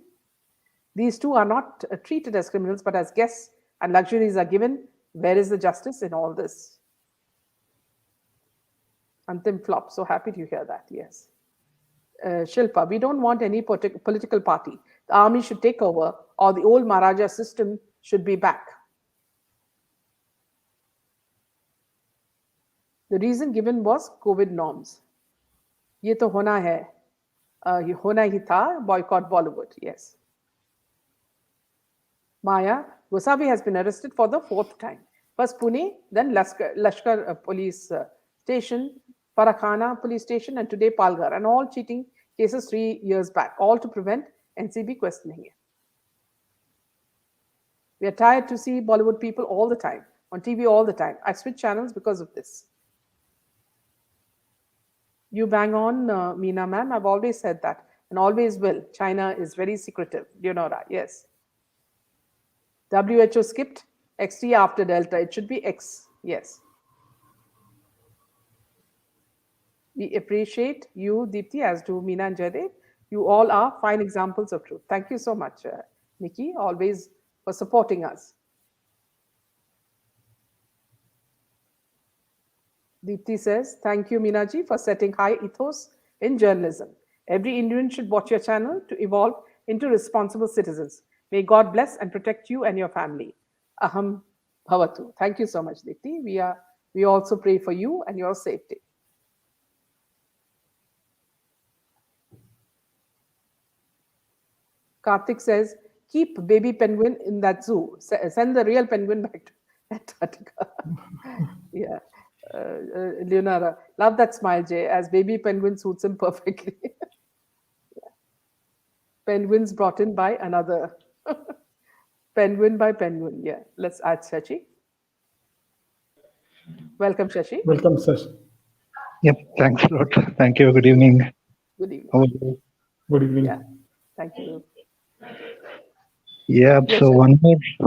these two are not treated as criminals, but as guests, and luxuries are given. Where is the justice in all this? Antim flop. So happy to hear that. Yes. Shilpa, we don't want any political party. The army should take over, or the old Maharaja system should be back. The reason given was COVID norms. ये तो होना है, ये होना ही था, boycott Bollywood. Yes. Maya, Gosavi has been arrested for the 4th time. First Pune, then Lashkar Police Station, Parakhana Police Station, and today Palghar, and all cheating cases 3 years back, all to prevent NCB questioning it. We are tired to see Bollywood people all the time, on TV all the time. I switch channels because of this. You bang on, Meena ma'am. I've always said that, and always will. China is very secretive. Do you know that? Yes. WHO skipped XT after Delta. It should be X. Yes. We appreciate you, Deepthi, as do Meena and Jaydev. You all are fine examples of truth. Thank you so much, Nikki, always for supporting us. Deepthi says, thank you, Meenaji, for setting high ethos in journalism. Every Indian should watch your channel to evolve into responsible citizens. May God bless and protect you and your family. Aham bhavatu. Thank you so much, Deepthi. We also pray for you and your safety. Karthik says, keep baby penguin in that zoo. Send the real penguin back to Antarctica. Yeah. Leonara, love that smile, Jay, as baby penguin suits him perfectly. Yeah. Penguins brought in by another. Penguin by penguin. Yeah. Let's add Shashi. Welcome, Shashi. Welcome, Shashi. Yep. Thanks a lot. Thank you. Good evening. Good evening. How are you? Good evening. Yeah. Thank you. Yeah. Yes, So sir.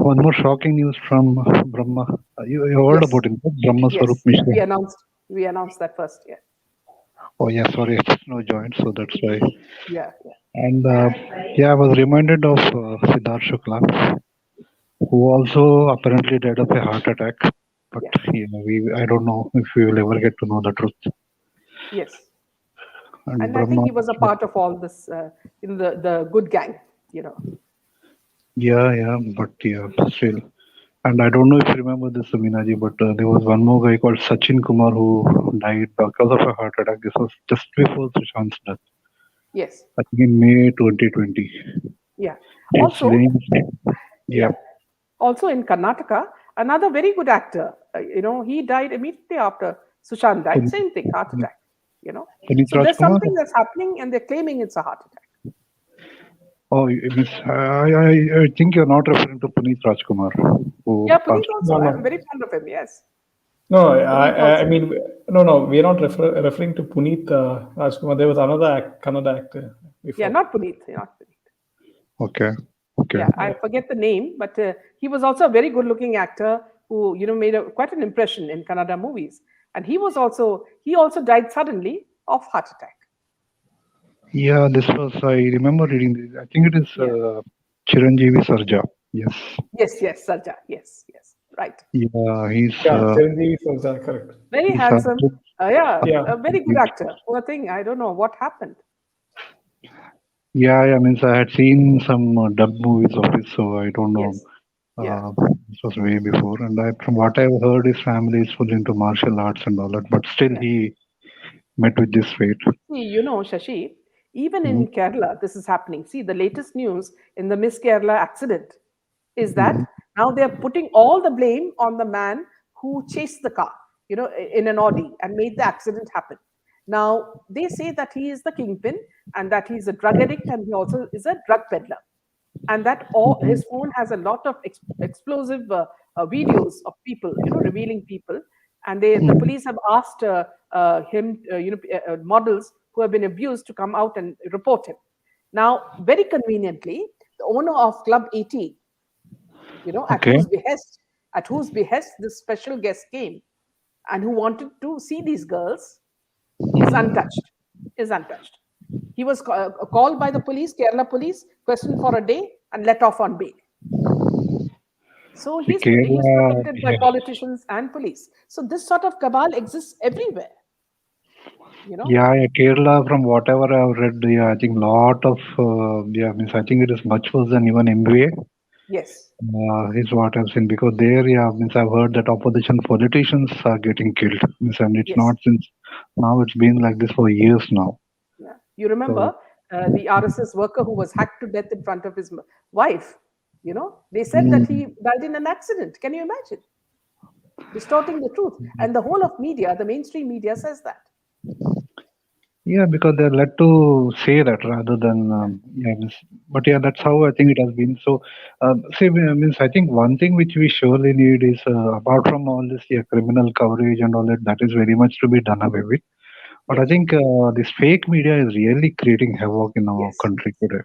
one more shocking news from Brahma. You heard Yes. about it? Brahma Yes. Mishra. We announced that first. Yeah. Oh yeah. Sorry, I just now joined, so that's why. Yeah. Yeah. And yeah, I was reminded of Siddharth Shukla, who also apparently died of a heart attack. But I don't know if we will ever get to know the truth. Yes. And And I Brahma, think he was a part of all this in the good gang, you know. yeah, but yeah, still. And I don't know if you remember this, Minaji, but there was one more guy called Sachin Kumar who died because of a heart attack. This was just before Sushant's death. Yes. I think in May 2020. Yeah. His Also, name, yeah. Also in Karnataka, another very good actor, he died immediately after Sushant died. Same thing, heart attack, you know. Puneet So there's Rajkumar? something that's happening and they're claiming it's a heart attack. Oh, I think you're not referring to Puneet Rajkumar. Yeah, Puneet also. No. I'm very fond of him, yes. No, I mean, no, we are not referring to Puneet Rajkumar. There was another Kannada actor before. Yeah, not Puneet. Okay. Yeah, I forget the name, but he was also a very good-looking actor who, made quite an impression in Kannada movies. And he also died suddenly of heart attack. Yeah, I remember reading this. I think it is Chiranjeevi Sarja. Yes. Yes, Sarja. Yes, right. Yeah, he's Chiranjeevi Sarja, correct. Very handsome. Yeah, a very good actor. Poor thing. I don't know what happened. Yeah, I had seen some dub movies of his, so I don't know. Yes. Yeah. This was way before, and from what I've heard, his family is full into martial arts and all that, but still he met with this fate. See, Shashi, even in Kerala, this is happening. See, the latest news in the Miss Kerala accident is that now they're putting all the blame on the man who chased the car, in an Audi and made the accident happen. Now, they say that he is the kingpin and that he's a drug addict and he also is a drug peddler. And that his phone has a lot of explosive videos of people, revealing people. And the police have asked him, models who have been abused to come out and report him. Now, very conveniently, the owner of Club 18, at whose behest this special guest came, and who wanted to see these girls is untouched. Is untouched. He was called by the police, Kerala police, questioned for a day, and let off on bail. So See, he's Kerala, protected by politicians and police. So this sort of cabal exists everywhere. yeah, Kerala, from whatever I've read, yeah, I think lot of, means I think it is much worse than even MBA. Yes. Is what I've seen, because there, yeah, means I've heard that opposition politicians are getting killed. Means, and it's Yes. not since now; it's been like this for years now. Yeah. You remember the RSS worker who was hacked to death in front of his wife? They said that he died in an accident. Can you imagine? Distorting the truth. And the whole of media, the mainstream media, says that. Yeah, because they're led to say that rather than but yeah, that's how I think it has been. So, means I think one thing which we surely need is apart from all this criminal coverage and all that, that is very much to be done away with. But I think this fake media is really creating havoc in our country today.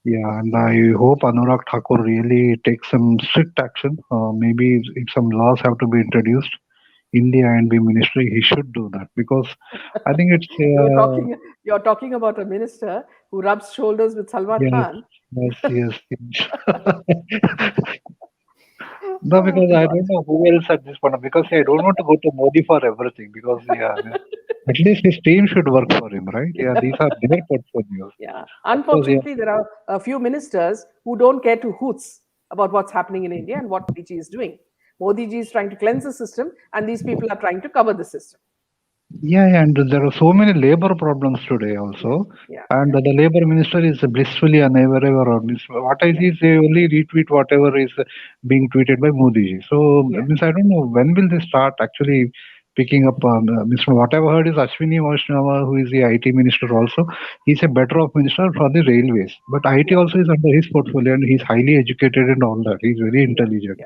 Yeah, and I hope Anurag Thakur really takes some strict action. Maybe if some laws have to be introduced in the I&B ministry, he should do that, because I think it's You're talking about a minister who rubs shoulders with Salman Khan. yes. No, because I don't know who else at this point. Because I don't want to go to Modi for everything. Because at least his team should work for him, right? Yeah, these are their portfolios. Yeah. Unfortunately, there are a few ministers who don't care two hoots about what's happening in India and what Modi ji is doing. Modi ji is trying to cleanse the system, and these people are trying to cover the system. Yeah, and there are so many labor problems today also. And the labor minister is blissfully unaware of this. What I see is they only retweet whatever is being tweeted by Modi ji. So, means I don't know when will they start actually picking up. What I've heard is Ashwini Vaishnava, who is the IT minister also, he's a better off minister for the railways. But IT also is under his portfolio, and he's highly educated and all that. He's very intelligent.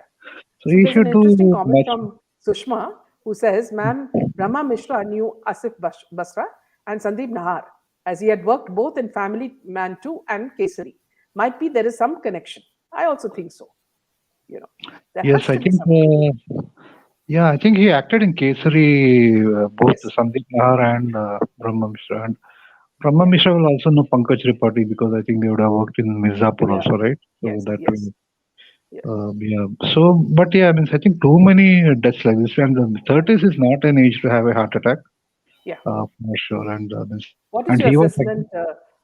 So he there's should an do interesting comment much. from Sushma, who says, "Ma'am, Brahma Mishra knew Asif Basra and Sandeep Nahar, as he had worked both in Family Man 2 and Kesari. Might be there is some connection." I also think so. Yes, I think. I think he acted in Kesari, both Sandeep Nahar and Brahma Mishra. And Brahma Mishra will also know Pankaj Tripathi, because I think they would have worked in Mirzapur also, right? So So, but I think too many deaths like this, and the 30s is not an age to have a heart attack. For sure. And what is your assessment,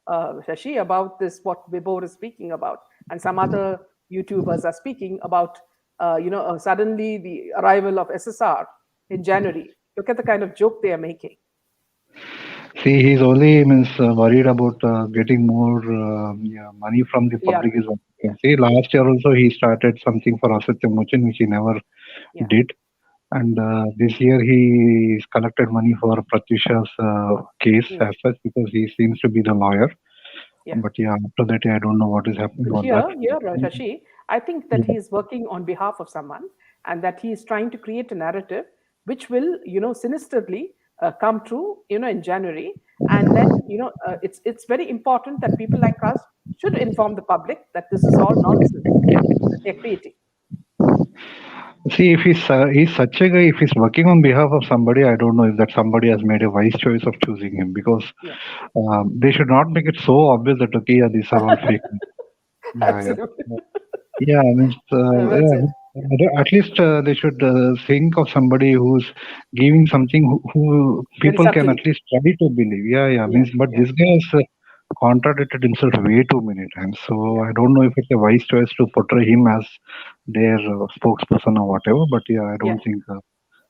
Shashi, about this? What Vibhor is speaking about, and some other YouTubers are speaking about, suddenly the arrival of SSR in January. Look at the kind of joke they are making. See, he's only worried about getting more money from the public. Is what you can see. Last year also he started something for Asatya Mochin, which he never did. And this year he collected money for Pratyusha's case as such, because he seems to be the lawyer. But after that, I don't know what is happening. Here, Shashi, I think that he is working on behalf of someone, and that he is trying to create a narrative which will, sinisterly come true, in January. And then, it's very important that people like us should inform the public that this is all nonsense that they're creating. See, if he's such a guy, if he's working on behalf of somebody, I don't know if that somebody has made a wise choice of choosing him, because they should not make it so obvious that these are all fake. At least they should think of somebody who's giving something who people can at least try to believe. But this guy has contradicted himself way too many times. So I don't know if it's a wise choice to portray him as their spokesperson or whatever. But I don't think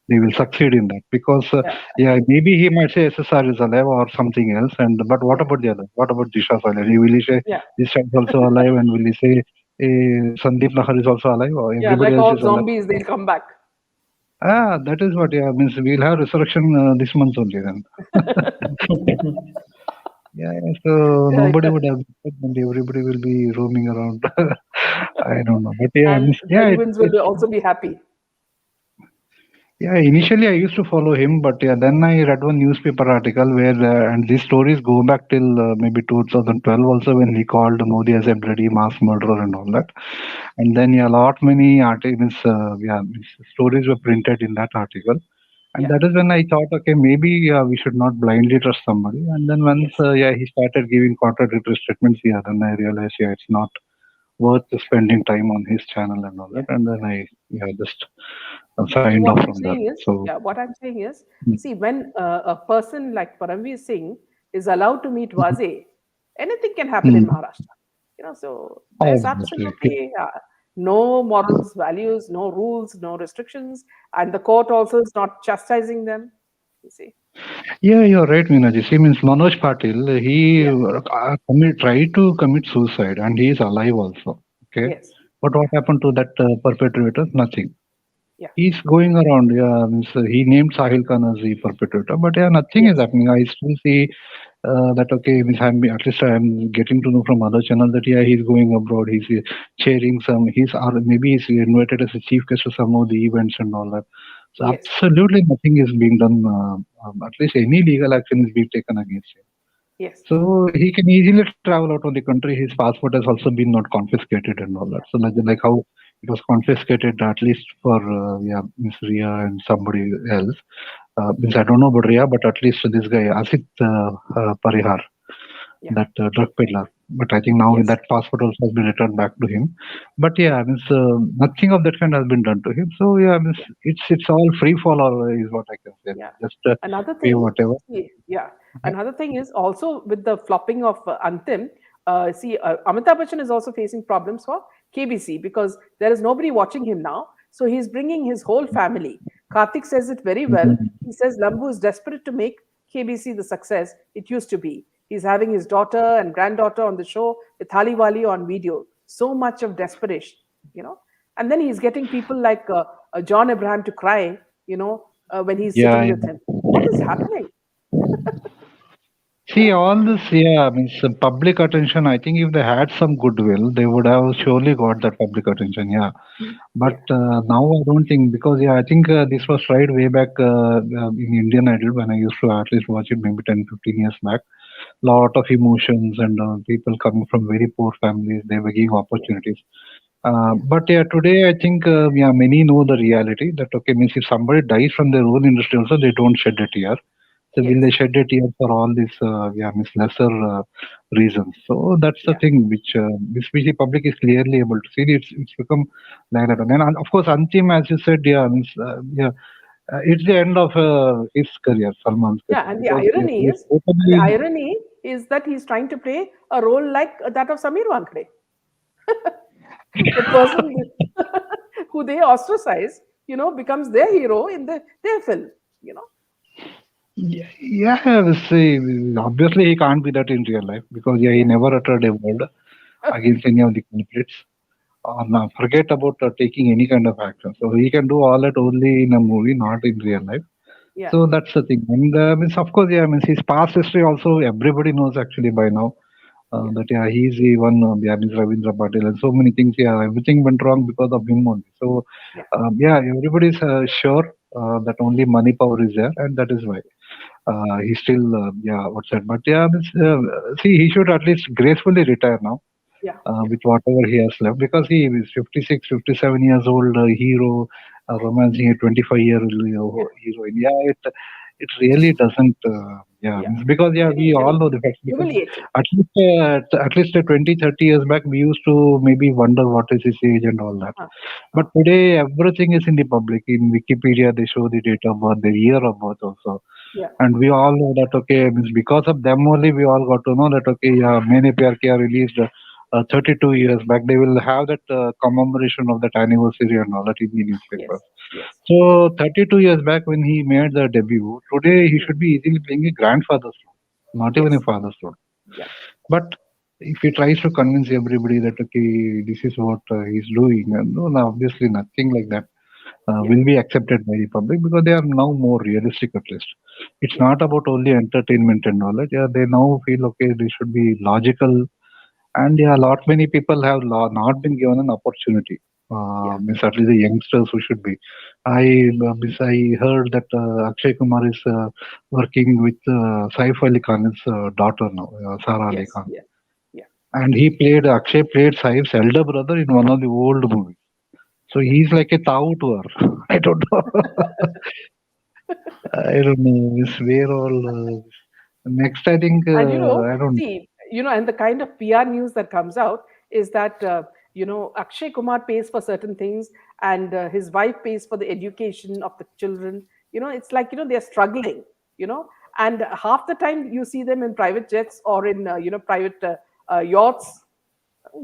they will succeed in that, because maybe he might say SSR is alive or something else. But what about the other? What about Disha alive? Will he say Disha is also alive, and will he say Sandeep Nahar is also alive, or everybody like else all is zombies, alive? they'll come back. That is what means we'll have resurrection this month only then. So nobody would have, and everybody will be roaming around. I don't know, but humans will also be happy. Initially I used to follow him, but then I read one newspaper article where, and these stories go back till maybe 2012 also, when he called Modi as a bloody mass murderer and all that. And then many articles, stories were printed in that article. And that is when I thought, okay, maybe we should not blindly trust somebody. And then once, he started giving contradictory statements, then I realized, it's not worth spending time on his channel and all that. And then I, just signed What off I'm from that. saying is, So, what I'm saying is, mm, see, when a person like Parambir Singh is allowed to meet mm, Waze, anything can happen in mm, Maharashtra. So there's obviously. absolutely no morals, values, no rules, no restrictions, and the court also is not chastising them. You see? Yeah, you're right, Meenaji. See, means Manoj Patil, he Yeah. tried to commit suicide and he is alive also. Okay. Yes. But what happened to that perpetrator? Nothing. Yeah. He's going around. Yeah, means, he named Sahil Khan as the perpetrator. But yeah, nothing is Yes. happening. I still see that, okay, means at least I'm getting to know from other channels that, yeah, he's going abroad. He's chairing some, or maybe he's invited as a chief guest to some of the events and all that. So Yes. absolutely nothing is being done. At least any legal action is being taken against him. Yes. So he can easily travel out of the country. His passport has also been not confiscated and all that. Yeah. So like how it was confiscated at least for Miss Ria and somebody else. Means I don't know about Ria, but at least this guy Asit Parihar, Yeah. that drug peddler. But I think now Yes. that passport also has been returned back to him. But yeah, means nothing of that kind has been done to him. So yeah, means it's all free fall, or is what I can say. Yeah. Just Another pay thing, whatever. yeah. Another thing is also with the flopping of Antim. Amitabh Bachchan is also facing problems for KBC because there is nobody watching him now. So he's bringing his whole family. Karthik says it very well. Mhm. He says Lambu is desperate to make KBC the success it used to be. He's having his daughter and granddaughter on the show with Haliwali on video. So much of desperation. And then he's getting people like John Abraham to cry, when he's Yeah, sitting with yeah. him. What is happening? See, all this, yeah, means public attention. I think if they had some goodwill, they would have surely got that public attention. Yeah, but Yeah. now I don't think, because yeah, I think this was tried way back in Indian Idol when I used to at least watch it maybe 10, 15 years back. Lot of emotions and people coming from very poor families, they were giving Yeah. opportunities. Yeah. But yeah, today I think yeah, many know the reality that, okay, means if somebody dies from their own industry also, they don't shed a tear. So will they Yes. shed a tear for all these yeah, means lesser reasons? So that's the Yeah. thing which the public is clearly able to see. It's become like that. And of course, Antim, as you said, yeah, means yeah, it's the end of his career, Salman's Yeah. career, And the because yeah, irony he's is, and the totally. irony is that he's trying to play a role like that of Samir Wankhede, the person who they ostracize, becomes their hero in their film. Yeah, yeah, see, obviously he can't be that in real life because yeah, he Yeah. never uttered a word against any of the culprits. Now forget about taking any kind of action. So he can do all that only in a movie, not in real life. Yeah. So that's the thing. And means of course, yeah, means his past history also everybody knows actually by now. Yeah. That yeah, he's the one. Yeah, means Ravindra Patil and so many things. Yeah, everything went wrong because of him only. So Yeah. yeah, everybody's sure that only money power is there, and that is why. He's still yeah, what's that? But yeah, means, see, he should at least gracefully retire now Yeah. Yeah. with whatever he has left, because he is 56, 57 years old hero, romancing a 25-year-old heroine. Yeah, it really doesn't. Yeah, Yeah. means because yeah, we all know the facts. Because Humiliating. at least 20, 30 years back, we used to maybe wonder what is his age and all that. Uh-huh. But today, everything is in the public. In Wikipedia, they show the date of birth, the year of birth also. Yeah. And we all know that, okay, means because of them only we all got to know that, okay, yeah, Maine Pyar Kiya released 32 years back. They will have that commemoration of that anniversary and all that in the newspaper. Yes. Yes. So 32 years back when he made the debut, today he Mm. should be easily playing a grandfather's role, not even a Yes. father's role. Yeah. But if he tries to convince everybody that, okay, this is what he's doing, and no, no, obviously nothing like that Yeah. will be accepted by the public, because they are now more realistic at least. It's Yeah. not about only entertainment and all that. Yeah, they now feel, okay, they should be logical, and yeah, lot many people have not been given an opportunity. Yeah. Means at least the youngsters who should be. I heard that Akshay Kumar is working with Saif Ali Khan's daughter now, Sara Ali Yes. Khan, Yeah. Yeah. and Akshay played Saif's elder brother in one of the old movies. So Yeah. he's like a Tao to her. I don't know. I don't know. It's where all. Next, I think And I don't. see, and the kind of PR news that comes out is that Akshay Kumar pays for certain things, and his wife pays for the education of the children. It's like they're struggling. You know, and half the time you see them in private jets or in private yachts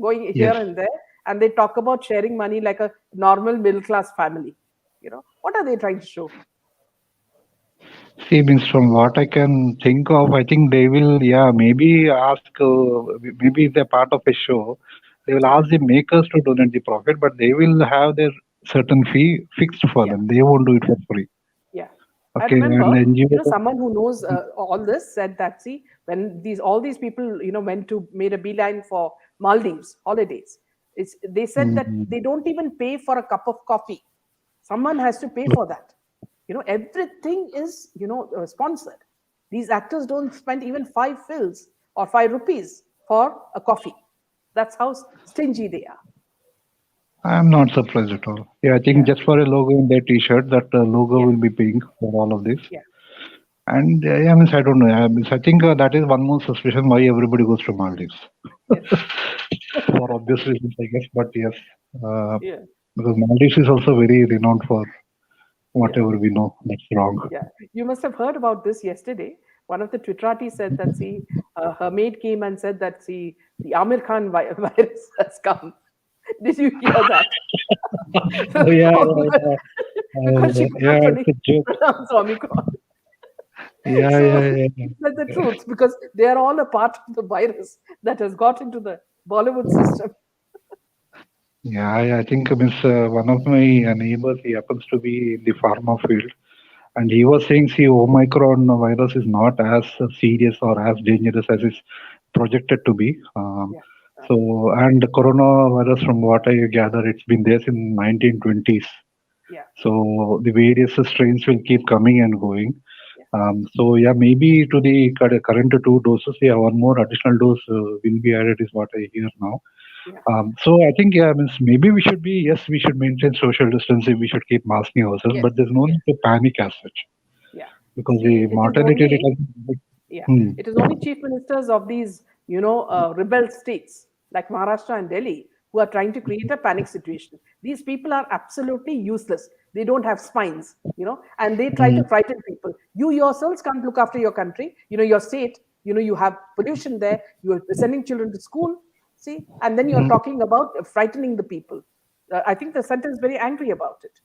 going here Yes. and there, and they talk about sharing money like a normal middle class family. What are they trying to show? See, means from what I can think of, I think they will, yeah, maybe ask, maybe if they're part of a show, they will ask the makers to donate the profit, but they will have their certain fee fixed for Yeah. them. They won't do it for free. Yeah, I Okay, and remember, NGO. someone who knows all this said that, see, when all these people, made a beeline for Maldives holidays, they said that Mm, they don't even pay for a cup of coffee. Someone has to pay for that. Everything is, sponsored. These actors don't spend even 5 fils or 5 rupees for a coffee. That's how stingy they are. I'm not surprised at all. Yeah, I think Yeah, just for a logo in their t-shirt, that logo yeah, will be paying for all of this. yeah, And yeah, means I don't know. Yeah, means I think that is one more suspicion why everybody goes to Maldives. yes, For obvious reasons, I guess. But yes, uh, yeah, because Maldives is also very renowned for yeah. whatever we know that's wrong. Yeah, you must have heard about this yesterday. One of the Twitterati said that, see, her maid came and said that, see, the Amir Khan virus has come. Did you hear that? Oh yeah, because, yeah, because she yeah. could Yeah, not it's a joke. pronounce Omicron. Yeah, So yeah, she yeah. said the truth because they are all a part of the virus that has got into the Bollywood system. Yeah, I think means one of my neighbors, he happens to be in the pharma field, and he was saying, see, Omicron virus is not as serious or as dangerous as it's projected to be. Yeah, So, and the coronavirus, from what I gather, it's been there since 1920s. yeah, So the various strains will keep coming and going. yeah, So yeah, maybe to the current 2 doses, yeah, one more additional dose will be added, is what I hear now. yeah. So I think, yeah, means maybe we should be, yes, we should maintain social distancing, we should keep masking ourselves, Yes, but there's no yes, need to panic as such, yeah. because See, the mortality rate has. yeah, Hmm. it is only chief ministers of these, rebel states like Maharashtra and Delhi who are trying to create a panic situation. These people are absolutely useless. They don't have spines, and they try Hmm. to frighten people. You yourselves can't look after your country, your state. You have pollution there. You are sending children to school. See, and then you're Hmm. talking about frightening the people. I think the center is very angry about it.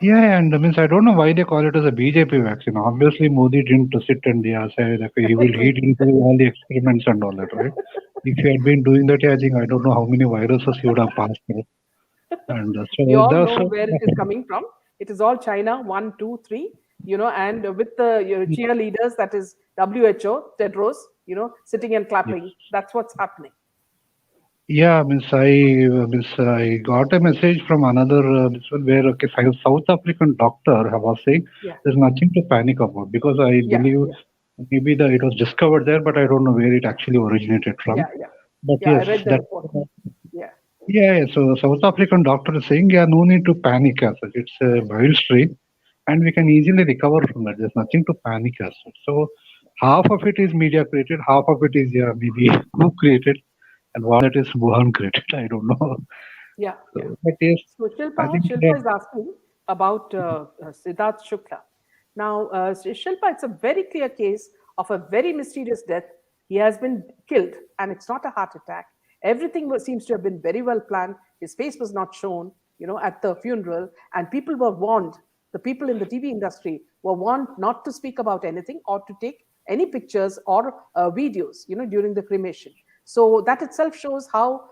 Yeah, and means I don't know why they call it as a BJP vaccine. Obviously, Modi didn't sit and say that he didn't do all the experiments and all that, right? If he had been doing that, I think I don't know how many viruses he would have passed through. And We so all that's know where it is coming from. It is all China, 1, 2, 3, and with the cheerleaders, that is WHO, Tedros, sitting and yeah. clapping. That's what's happening. Yeah, I got a message from another this one where okay, South African doctor was saying Yeah, there's nothing to panic about, because I yeah, believe yeah, maybe it was discovered there, but I don't know where it actually originated from. yeah, yeah. But Yeah, I yes, read the that. report. Yeah, Yeah, so South African doctor is saying, yeah, no need to panic as such. It's a mild strain, and we can easily recover from that. There's nothing to panic as such. So half of it is media created, half of it is, yeah, maybe who created, and one that is Wuhan created. I don't know. yeah, yeah. So, but yes, So I think Shilpa is asking about Siddharth Shukla. Now, Shilpa, it's a very clear case of a very mysterious death. He has been killed, and it's not a heart attack. Everything seems to have been very well planned. His face was not shown, at the funeral, and people were warned. The people in the TV industry were warned not to speak about anything or to take any pictures or videos, during the cremation. So that itself shows how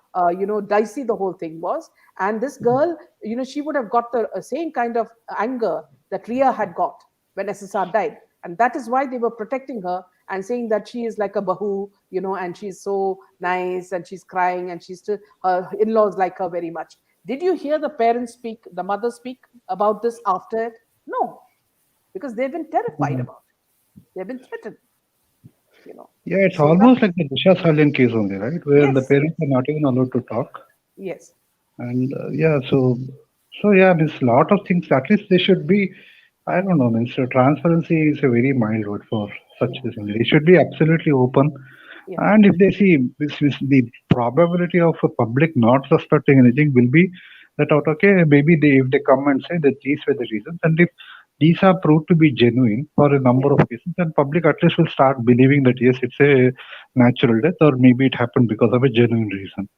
dicey the whole thing was. And this girl, she would have got the same kind of anger that Ria had got when SSR died, and that is why they were protecting her and saying that she is like a bahu, and she's so nice and she's crying and she's still, her in-laws like her very much. Did you hear the parents speak, the mother speak about this after it? No, because they've been terrified Mhm. about it. They've been threatened. you know Yeah, it's so that, almost like the Disha Salyan case only, right? Where the yes, parents are not even allowed to talk. yes, And yeah, so yeah, there's a lot of things. At least they should be. I don't know, Mr. Transparency is a very mild word for such a thing. It should be absolutely open. Yeah. And if they see the probability of a public not suspecting anything will be that out, okay, maybe if they come and say that these were the reasons, and if these are proved to be genuine for a number of cases, then public at least will start believing that yes, it's a natural death, or maybe it happened because of a genuine reason.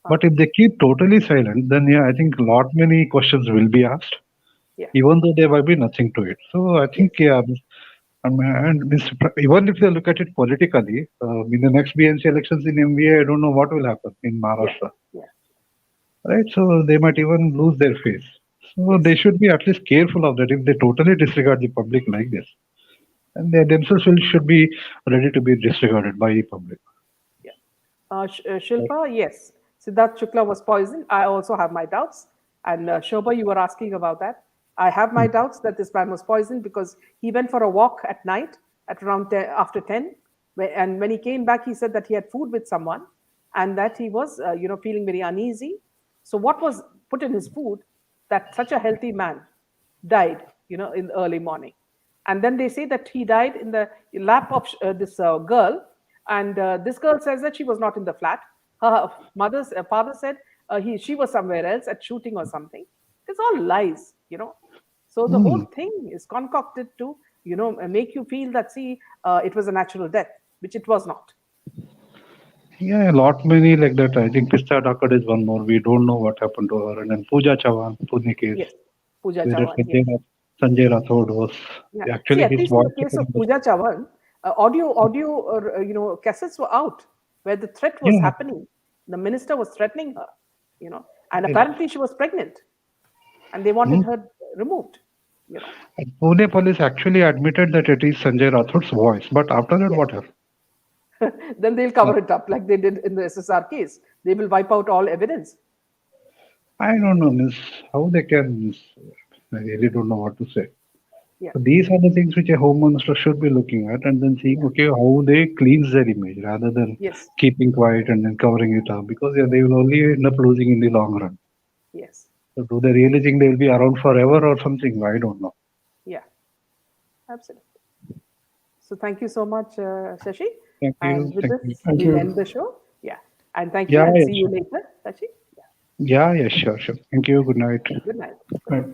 But if they keep totally silent, then yeah, I think a lot many questions will be asked, even though there might be nothing to it. So I think yeah, even if they look at it politically, in the next BNC elections in MVA, I don't know what will happen in Maharashtra. Right? So they might even lose their face. So they should be at least careful of that. If they totally disregard the public like this, and they themselves should be ready to be disregarded by the public. Shilpa, yes. Siddharth Shukla was poisoned. I also have my doubts. And Shobha, you were asking about that. I have my doubts that this man was poisoned because he went for a walk at night at around after 10. And when he came back, he said that he had food with someone and that he was, feeling very uneasy. So what was put in his food that such a healthy man died, in the early morning? And then they say that he died in the lap of this girl. And this girl says that she was not in the flat. Her father said she was somewhere else at shooting or something. It's all lies, So the whole thing is concocted to, make you feel that, it was a natural death, which it was not. Yeah, a lot many like that. I think Pista Dhakkad is one more. We don't know what happened to her. And then Pooja Chavan, Pune case. Yes, Pooja Chavan. Sanjay Rathod was actually at his least in the case of Pooja Chavan, audio, cassettes were out where the threat was happening. The minister was threatening her, and apparently she was pregnant, and they wanted her removed. And Pune police actually admitted that it is Sanjay Rathod's voice, but after that, what happened? Then they'll cover it up like they did in the SSR case. They will wipe out all evidence. I don't know, miss, how they can. I really don't know what to say. So these are the things which a home minister should be looking at and then seeing, okay, how they cleanse their image rather than keeping quiet and then covering it up, because they will only end up losing in the long run. Yes. So do they really think they will be around forever or something? I don't know. Yeah, absolutely. So thank you so much, Shashi. Thank you. And with this, Thank we'll you. end the show. Yeah. And thank you and see you later, Shashi. Yeah, sure. Thank you. Good night. Good night. Right.